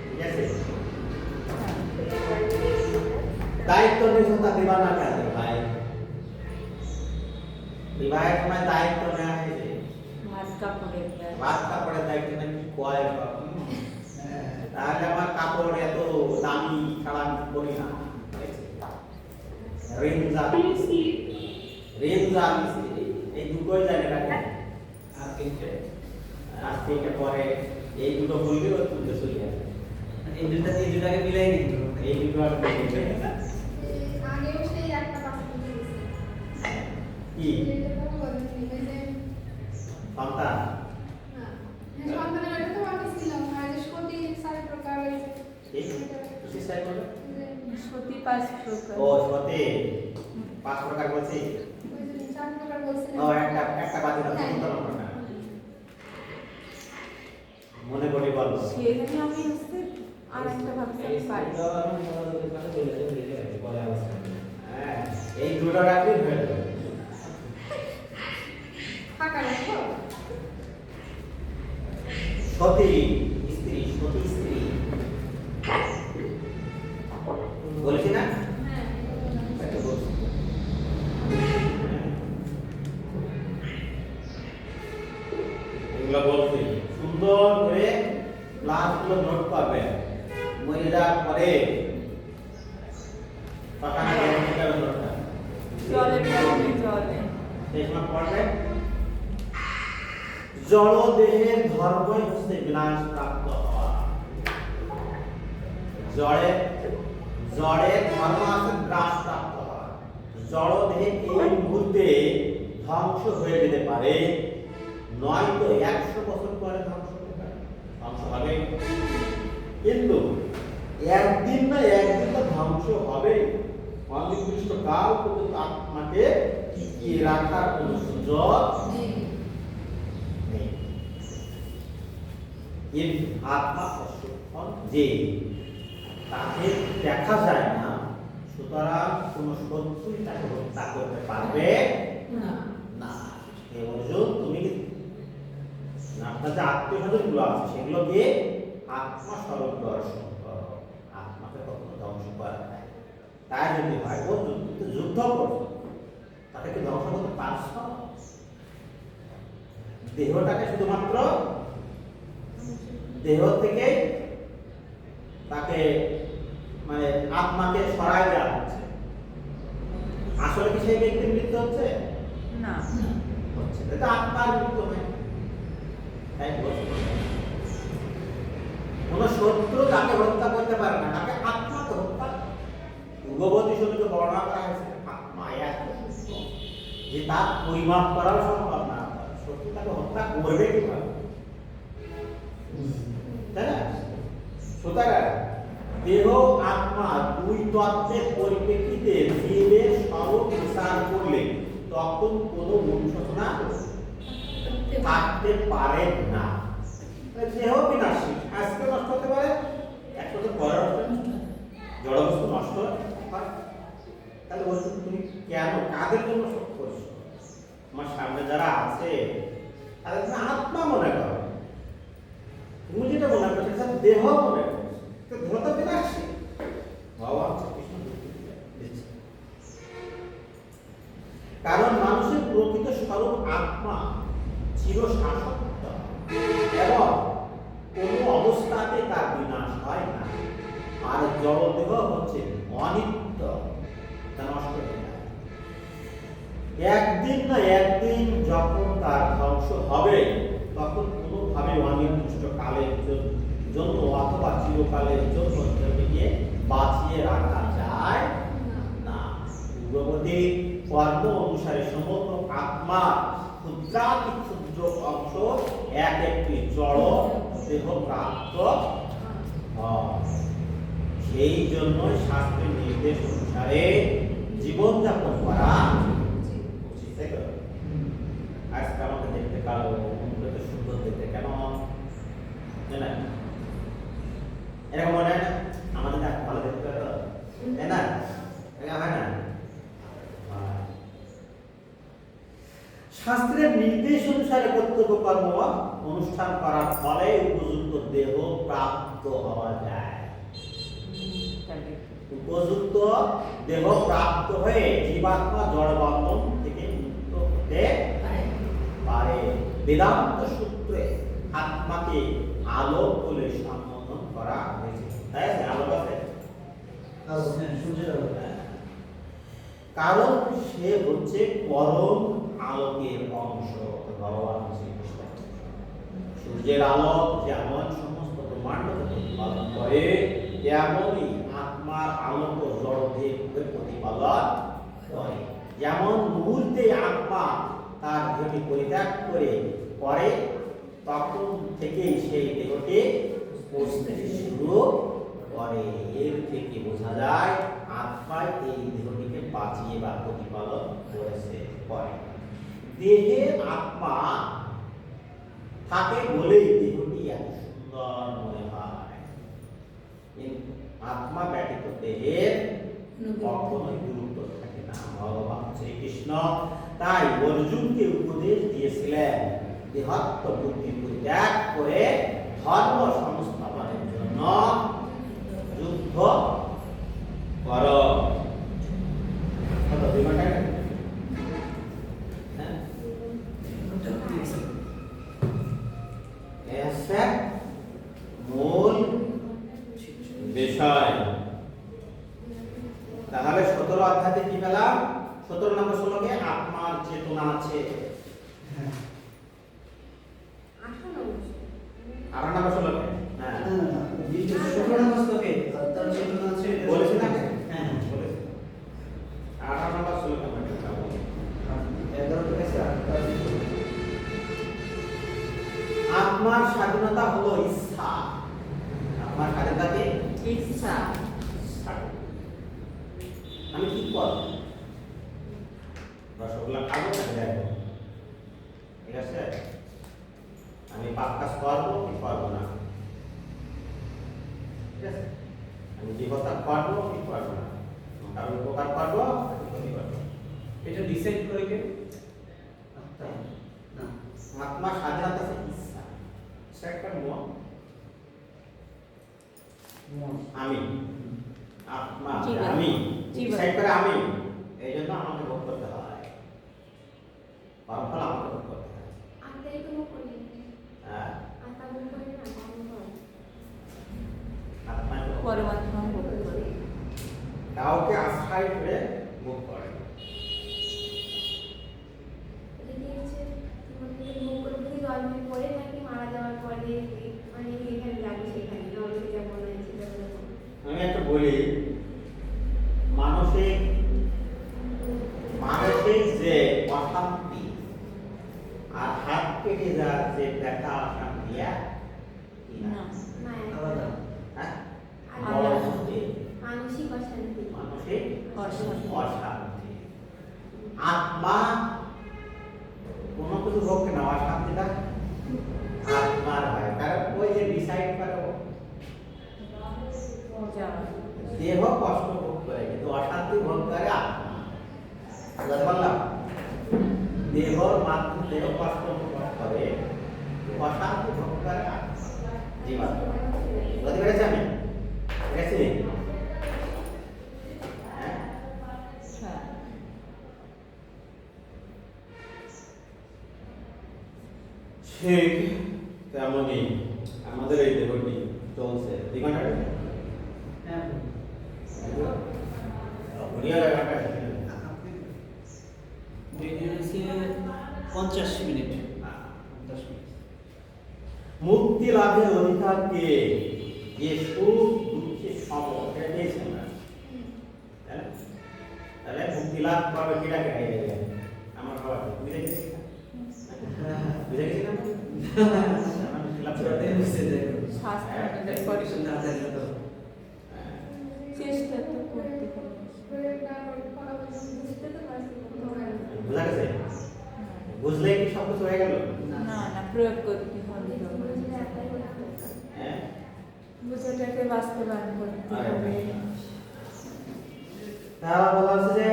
ঠিক আছে? দায়িত্ব নিশ্চয়তা দিবা না কেন ভাই? বিবাহের সময় দায়িত্ব নেওয়া হয়েছে, ভাত কাপড়ের ভাত কাপড়ের দায়িত্ব না কি কয় বাবা। তাহলে আমার কাপড় এত দামি ছাড়া আমি করি না। রেঞ্জার মিস্ত্রি, রেঞ্জার মিস্ত্রি, এই দুটোই জানে রাখে। আর তিনটে আজকে এটা পরে এই দুটো বললে ওর তুলতে চলে আসে। এই দুটাকে মিলাই নিন। এই দুটো আর বলবে না। আগেও সেই একটা পাখি কি সন্তান এই খুশি সাহেব বলো। সতী 5 প্রকার। ও সতে 5 প্রকার বলছি। ও একটা বাদ দিলাম, সুন্দর প্রকার মনে করি বল। সেই জন্য আমি হচ্ছে আর একটা ভাবছি আমি পারি। হ্যাঁ, এই দুটো রাখলে হয়ে যাবে। সতী স্ত্রী, সতী স্ত্রী বলেছি না? এটা বলছি। এগুলো বলছি সুন্দর করে ক্লাসগুলো নোট করবে। মরে যাওয়ার পরে সকালে গিয়ে যাবে নোটটা। জলে পড়বে জলে। সেই সময় পড়বে জড় দেহের ধর্মই হচ্ছে বিনাশ প্রাপ্ত হওয়া। জড়ে জড়ের ধর্ম আছে বিনাশ প্রাপ্ত হওয়া। জড় দেহে এই মুহূর্তে ধ্বংস হয়ে যেতে পারে, নয়তো 100 বছর পরে ধ্বংস হতে পারে, ধ্বংস হবে। কিন্তু একদিন না একদিন তো ধ্বংস হবে। অনির্দিষ্ট কাল পর্যন্ত আত্মাকে টিকিয়ে রাখার কোনো সুযোগ নেই। কিন্তু আত্মা অসুক্ষণ যে তাকে দেখা যায় না, সুতরাং কোনো শত্রুই তাকে হত্যা করতে পারবে না। হে অর্জুন, তুমি আপনার যে আত্মীয় স্বজনগুলো আছে সেগুলোকে আত্মা স্বরূপ দর্শন করো। আত্মাকে কখনো ধ্বংস করা যায় না। তাই যদি হয় ও যুদ্ধ করছো, তাকে ধ্বংস করতে পারছ? দেহটাকে শুধুমাত্র দেহ থেকে তাকে মানে আত্মাকে সরাই দেওয়া হচ্ছে। আসলে কি সেই ব্যক্তির মৃত্যু হচ্ছে? না হচ্ছে এটা আত্মার মৃত্যু হয়। তাই বলছি কোন শত্রু তাকে হত্যা করতে পারে না, তাকে আত্মাকে হত্যা। পূর্ববর্তী সূত্রে বর্ণনা করা হয়েছে আত্মা এত সূক্ষ্ম যে তার পরিমাপ করাও সম্ভব না। শত্রু তাকে হত্যা করবে কিভাবে? তাই না? সুতরাং দেহ আত্মা দুই তত্ত্বের পরিপ্রেক্ষিতে জীবের স্বরূপ বিচার করলে তখন কোনো অনুশোচনা থাকতে পারে না। দেহ বিনাশী, আজকে নষ্ট হতে পারে, 100 বছর পরে জড়বস্তু নষ্ট হয়। তাহলে বলছো তুমি কেন কাদের জন্য শোক করছো? তোমার সামনে যারা আছে তাদের তুমি আত্মা মনে করো। তুমি যেটা মনে করছো সেটা দেহ মনে করছো। দেহ তো বিনাশী। ভগবান শ্রীকৃষ্ণ দিচ্ছে। কারণ মানুষের প্রকৃত স্বরূপ আত্মা চির শাশ্বত এবং কোন অবস্থাতে তার বিনাশ হয় না। আর জড়দেহ হচ্ছে অনিত্য, তা নষ্ট হয়ে যায়। একদিন না একদিন যখন তার ধ্বংস হবে, তখন কোনোভাবে অনির্দিষ্ট কালের জন্য অথবা চিরকালের জন্য সেটিকে বাঁচিয়ে রাখা যায় না। পূর্ববর্তী কর্ম অনুসারে সমগ্র আত্মার ক্ষুদ্রাতি ক্ষুদ্র অংশ এক একটি জড় দেহ প্রাপ্ত হয়। সেই জন্য শাস্ত্রের নির্দেশ অনুসারে জীবনযাপন করা উচিত। তাই তো? আজকে আমাকে দেখতে কালো, মুখটা সুন্দর দেখতে কেন? না এরকম মনে হয় না? আমাদের না ভালো দেখতে হবে, তাই না? হয় না? শাস্ত্রের নির্দেশ অনুসারে কর্তব্য কর্ম অনুষ্ঠান করার ফলে উপযুক্ত দেহ প্রাপ্ত হওয়া যায়। উপযুক্ত দেহ প্রাপ্ত হয়ে জীবাত্মা জড়বন্ধন থেকে মুক্ত হতে বেদান্ত সূত্রে আত্মাকে আলো বলে সম্বোধন করা হয়েছে। তাই আছে, আলো আছে। হ্যাঁ, সূর্যের আলো। কারণ সে হচ্ছে পরম আলোকের অংশ, ভগবান শ্রীকৃষ্ণ। সূর্যের আলো যেমন সমস্ত ব্রহ্মাণ্ডকে প্রতিপালন করে, তেমনই আত্মার আলোক জড়দেহকে প্রতিপালন করে। যেমন মুহূর্তে আত্মা তার দেহটি পরিত্যাগ করে তখন থেকেই সেই দেহটি পৌঁছতে শুরু করে। এর থেকে বোঝা যায় আত্মা এই দেহটিকে বাঁচিয়ে বা প্রতিপালন করে। দেহে আত্মা থাকে বলেই দেহটি এত সুন্দর মনে হয়। কিন্তু আত্মা ব্যতীত দেহের কখনোই গুরুত্ব থাকে না। ভগবান শ্রীকৃষ্ণ তাই অর্জুনকে উপদেশ দিয়েছিলেন, দেহাত্ম বুদ্ধি পরিত্যাগ করে ধর্ম সংস্থাপনের জন্য যুদ্ধ করো। কত বিমানটা? হ্যাঁ, এসে মূল বিষয়। তাহলে 17 অধ্যায়ে কি পেলাম? 17 নম্বর শ্লোকে আত্মার চেতনা আছে। 18 নম্বর শ্লোকে হ্যাঁ না, 16 নম্বর শ্লোকে তার চেতনা আছে। বলেছি না? হ্যাঁ, বলেছি। 18 নম্বর শ্লোকে আমরা কথা বলি। 11 থেকে 8 আত্মার স্বাধীনতা হলো ইচ্ছা। আত্মার স্বাধীনতা কি? ইচ্ছা। আমি কি করব? রসগোল্লা খাবো না দেখো, ঠিক আছে? আমি পাপ কাজ করবো কি করবো না, ঠিক আছে? আমি জীবতা করবো কি করবো না, কারণ উপকার করবো কি ক্ষতি করবো, এটা ডিসাইড করে কে? না, আত্মার স্বাধীনতা আছে ইচ্ছা। সেটা মন, আমি আত্মা, জীবন। আমি জীবন। ডিসাইড করে আমি, এই জন্য আমাকে ভোগ করতে হয়, কর্মফল আমাকে ভোগ করতে হয়। আত্মাই তো মুখ করি হ্যাঁ, আত্মা মুখ করি না কখন হয় আত্মাকে ভোগ করে। পরমাত্মা ভোগ করে। কাউকে আশ্রয় করে ভোগ করে। এটি হচ্ছে মানে মুখ করে যদি জন্মের পরে নাকি মারা যাওয়ার পরে মানে এখানে যাবো সেখানে নরকে যাবো না এসে যাবো। আমি একটা বলি, মানসিক যে অশান্তি আর হাত কেটে যাওয়ার যে ব্যথা অশান্তি কি না? না। না আলাদা। হ্যাঁ? আলাদা। মানসিক অশান্তি মানসিক অশান্তি। অশান্তি। আত্মা কোনো কিছু হোক না, অশান্তিটা আত্মার হয়, কারণ ওই যে ডিসাইড করে ও। যাওয়া। দেহ কষ্ট ভোগ করে কিন্তু অশান্তি ভোগ করে আত্মা। বুঝতে পারলাম? দেহর মাধ্যমে দেহ কষ্ট ভোগ করে, অশান্তি ভোগ করে আত্মা, জীবাত্মা। বুঝতে পেরেছি আমি? ঠিক আছে? হ্যাঁ? হ্যাঁ। ঠিক তেমনই আমাদের এই দেহটি চলছে দিঘাটা হ্যাঁ, ঘুরিয়ে লাগাটা আপনি 50 মিনিট। 50 মিনিট। মুক্তি লাভের অধিকার কে? যে সুখ দুঃখে সম এটা দিয়েছে না, তাহলে মুক্তি লাভ করবে কিরা কে? আমার বাবা বুঝে গেছি না? বুঝে গেছি না? আমরা মুক্তি লাভ করতে ছোটই বুঝতে দেখো। শাস্ত্র করে না জানি তো। চেষ্টা তো করতে হবে। বুঝতে তো পারছি বুঝা গেছে? বুঝলে কি সব কিছু হয়ে গেল? না না, প্রয়োগ করতে হবে। হ্যাঁ, বুঝাটাকে বাস্তবায়ন করতে হবে। তাহলে বলা হচ্ছে যে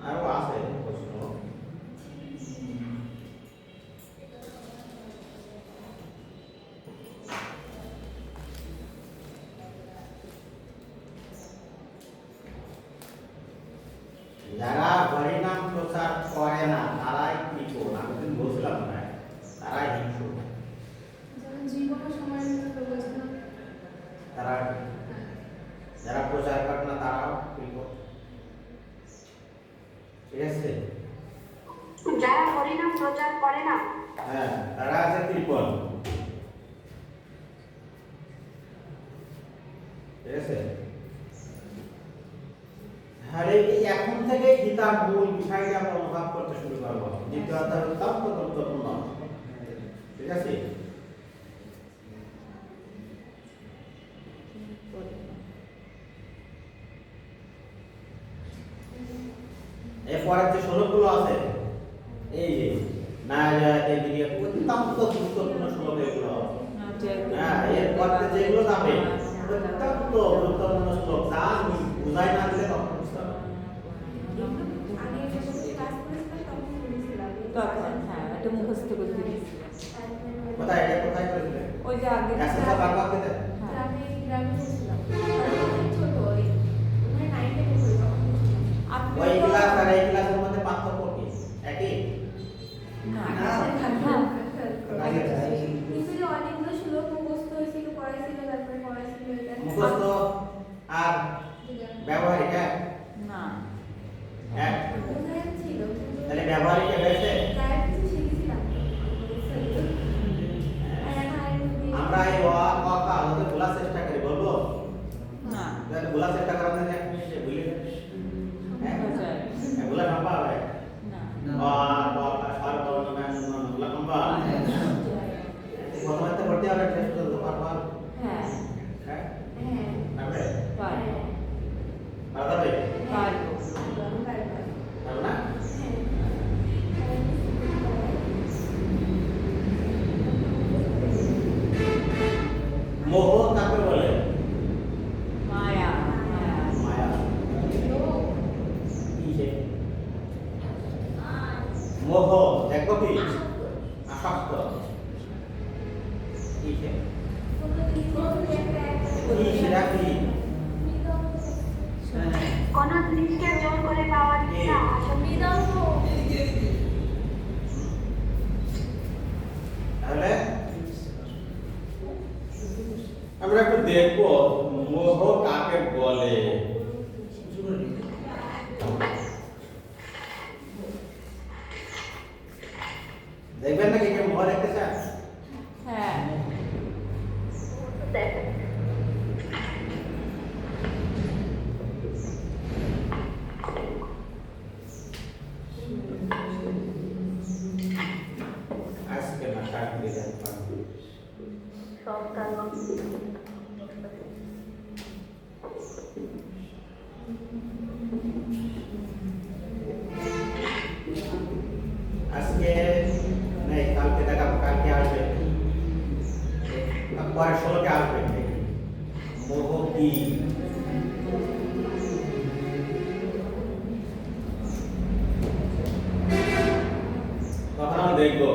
আরো আছে প্রশ্ন। যারা হরিনাম প্রচার করে না তারাই কৃপণ। আমি তো বলছিলাম না, তারাই হিংসুক। যেমন জীবন সময় লোক আছে না, তারা যারা প্রচার করে না তারাও কৃপণ। ঠিক আছে? যারা হরিনাম প্রচার করে না হ্যাঁ, তারা আছে কৃপণ। ঠিক আছে? আরে এখন থেকে গীতার মূল বিষয়টা আমরা অনুভব করতে শুরু করবো। দ্বিতীয় অধ্যায় অত্যন্ত গুরুত্বপূর্ণ। ঠিক আছে? এরপরের যে শ্লোকগুলো আছে, এই যে নায়াতে গিয়ে অত্যন্ত গুরুত্বপূর্ণ শ্লোক এগুলো। হ্যাঁ, এরপর যেগুলো যাবে অত্যন্ত গুরুত্বপূর্ণ শ্লোক, যা বুঝাই না দিলে তখন বুঝতে হবে। আগে যখন ক্লাস করেছিলাম তখন পড়েছিলাম। তখন হ্যাঁ এটা মুখস্থ করতে দিয়েছিলাম। কোথায় এটা কোথায় করেছিলে? ওই যে আগে একসাথে বারবার দিতে? হ্যাঁ গ্রামে পড়েছিলাম। তখন ছোট ওই মানে 9 এ পড়ি তখন পড়েছিলাম। আপনি ওই তো- ক্লাস আর এই ক্লাসের মধ্যে পার্থক্য কি? একই? না না। কিন্তু যে অনেকগুলো শ্লোক মুখস্থ হয়েছিল, পড়াইছিল, তারপরে পড়াইছিল এটা। মুখস্থ আর ব্যবহারিক এক? না এক? বোঝা যাচ্ছিল, কিন্তু তাহলে ব্যবহারিক হয়েছে? প্রায় কিছু শিখেছিলাম। আর এখন আরেকটু আমরা এই অ আ ক খ আলাদা বলার চেষ্টা করি, বলবো? না তাহলে বলার চেষ্টা করার জন্য এক মিনিটে ভুলে যাবে। হ্যাঁ? বোঝায় এগুলা সম্ভব হবে? না অ আ ক খ স্বরবর্ণ ব্যঞ্জন এগুলা সম্ভব? প্রথমে ভর্তি হবে টেস্ট করতে পারবো? হ্যাঁ হ্যাঁ? হ্যাঁ পারবে? পারবো পারবে? পারবো পারবে না? মোহ কাকে বলে? মায়া মায়া। কি সে? মোহ দেখো কি? আসক্ত। কি সে? কি সেটা কি? কোন জিনিসকে জোর করে পাওয়ার ইচ্ছা আসক্তি। তাহলে আমরা একটু দেখবো মোহ কাকে বলে। দেখবেন নাকি কেউ মোহ দেখতে চান? হ্যাঁ দেখ আজকে না কাট দিয়ে যান পারবো। সব কারণ আজকে নেই, কালকে দেখাবো, কালকে আসবে, পরের ষোলোকে আসবে। মোহ কি? তখন আমরা দেখবো।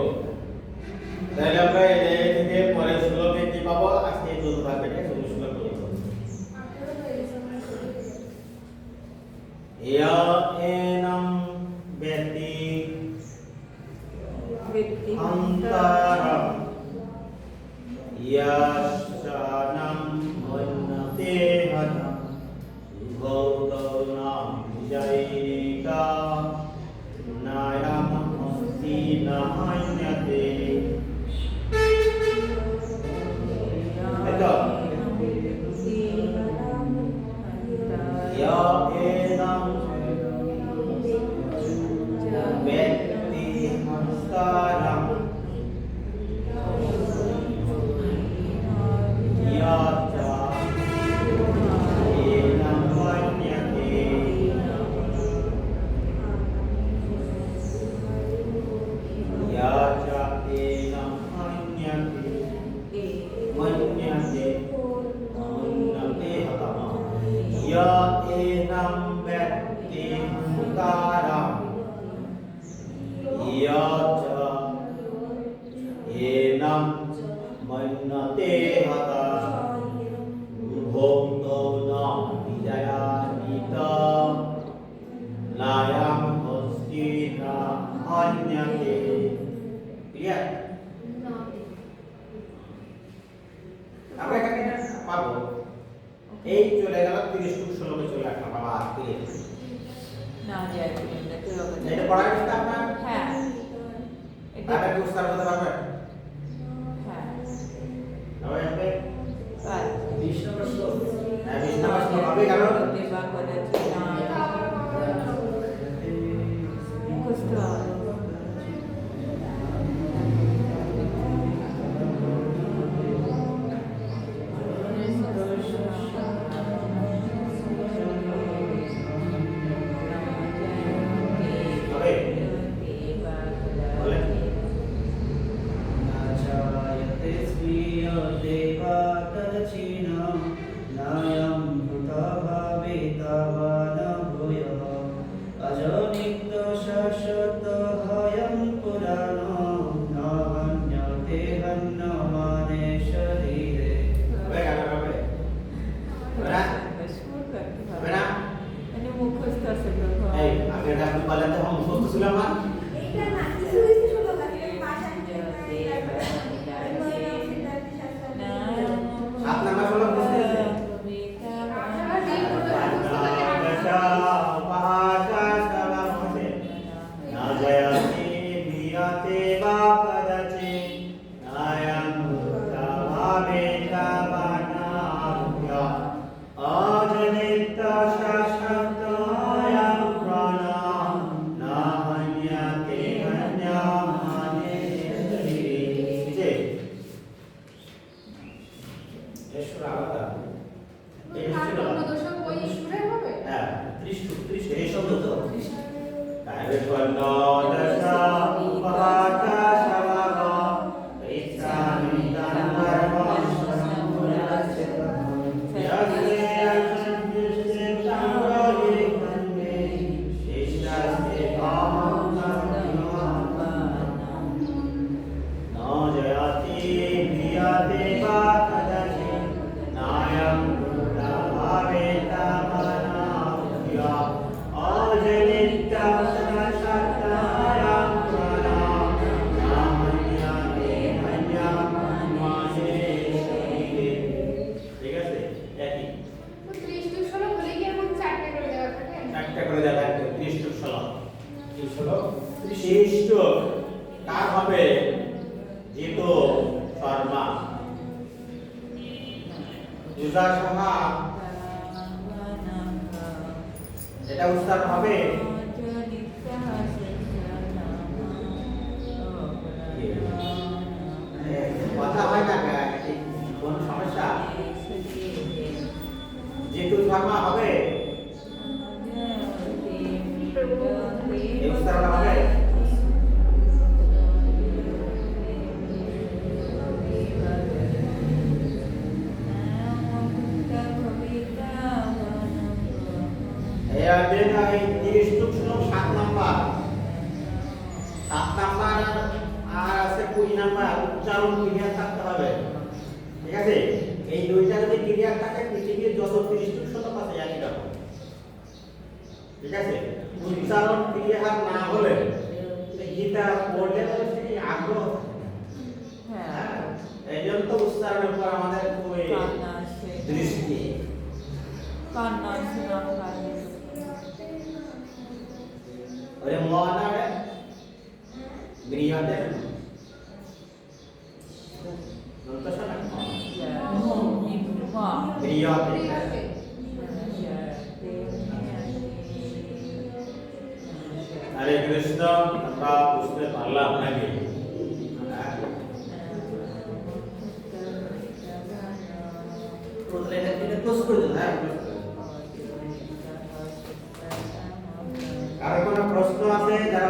তাহলে আমরা এই থেকে পরের ষোলোকে কি পাবো? আজকে এই চলতে থাকবে, ঠিক আছে? 19 ষোলো পর্যন্ত। ইয়া এনম ব্যতি ব্যক্তি অন্তরম ইয়াশানম মন্নতে হতম গৌতম জৈনিকা নায়াম হস্তি নাহান্যতে। এটা ইয়া এনম ব্যক্তি অন্তরম ইয়াচা এনম মন্যতে ইয়াচা এনম মন্যতে মন্যতে মন্যতে হতম ইয়া এনম ব্যক্তি অন্তরম ইয়াচা এনম মন্যতে হতম ভোক্তো ন বিজয়ানিত নায় এই চলে গেল 30 টুক 16 চলে আসলাম আবার ফিরে। না যায় না তো এটা পড়া গেছে আপনার? হ্যাঁ এটা এটা কি উচ্চারণ করতে পারবেন? হ্যাঁ হবে হবে। আর 20 নম্বর শ্লোক। হ্যাঁ 20 নম্বর শ্লোক হবে কারণ দেবা কদাচিৎ না মুখস্থ হবে। বলেন। नाचायते स्वीयदेवा कदचिन नायं भूतभावितावान भूय अजनित्यशाश्वतोऽयं पुराणो न हन्यते हन्यमाने शरीरे। হবে কারণ হবে। হবে না? সুর করতে হবে হবে না? মানে মুখস্থ আছে তো এই আগে এটা আপনি বলেন তো মুখস্থ ছিল আমার? এইটা না কিছু কিছু শুনো কাছে ভাষা সাত নাম্বার শ্লোক বুঝতে পেরেছেন? হ্যাঁ 30 এই শব্দ তো ঠিক আছে একই একটা করে দেওয়া থাকবে 30 টুক 16 কি 16 30 টুক কার হবে যেহেতু শর্মা জুজা সাহা এটা উচ্চারণ হবে কথা হয় না কোন সমস্যা যেহেতু শর্মা হবে এই উচ্চারণ হবে এই আদেনা এই 30 টুক 7 নাম্বার 7 নাম্বার আর আছে 20 নাম্বার উচ্চারণ ক্লিয়ার থাকতে হবে ঠিক আছে এই দুইটা যদি ক্লিয়ার থাকে পৃথিবীর যত 30 টুক 7 আছে একই রকম ঠিক আছে উচ্চারণ ক্লিয়ার না হলে গীতা পড়লে তো সেই আগ্রহ হ্যাঁ এই জন্য তো উচ্চারণের উপর আমাদের খুবই দৃষ্টি কান্না শোনা ഒരു മോനാണ് ഗ്രീവത്തെ ഗ്രീവത്തെ হরে কৃষ্ণ আমরা বুঝতে পারলাম নাকি এটা ক্লোজ করে দিন। হ্যাঁ আর কোনো প্রশ্ন আছে যারা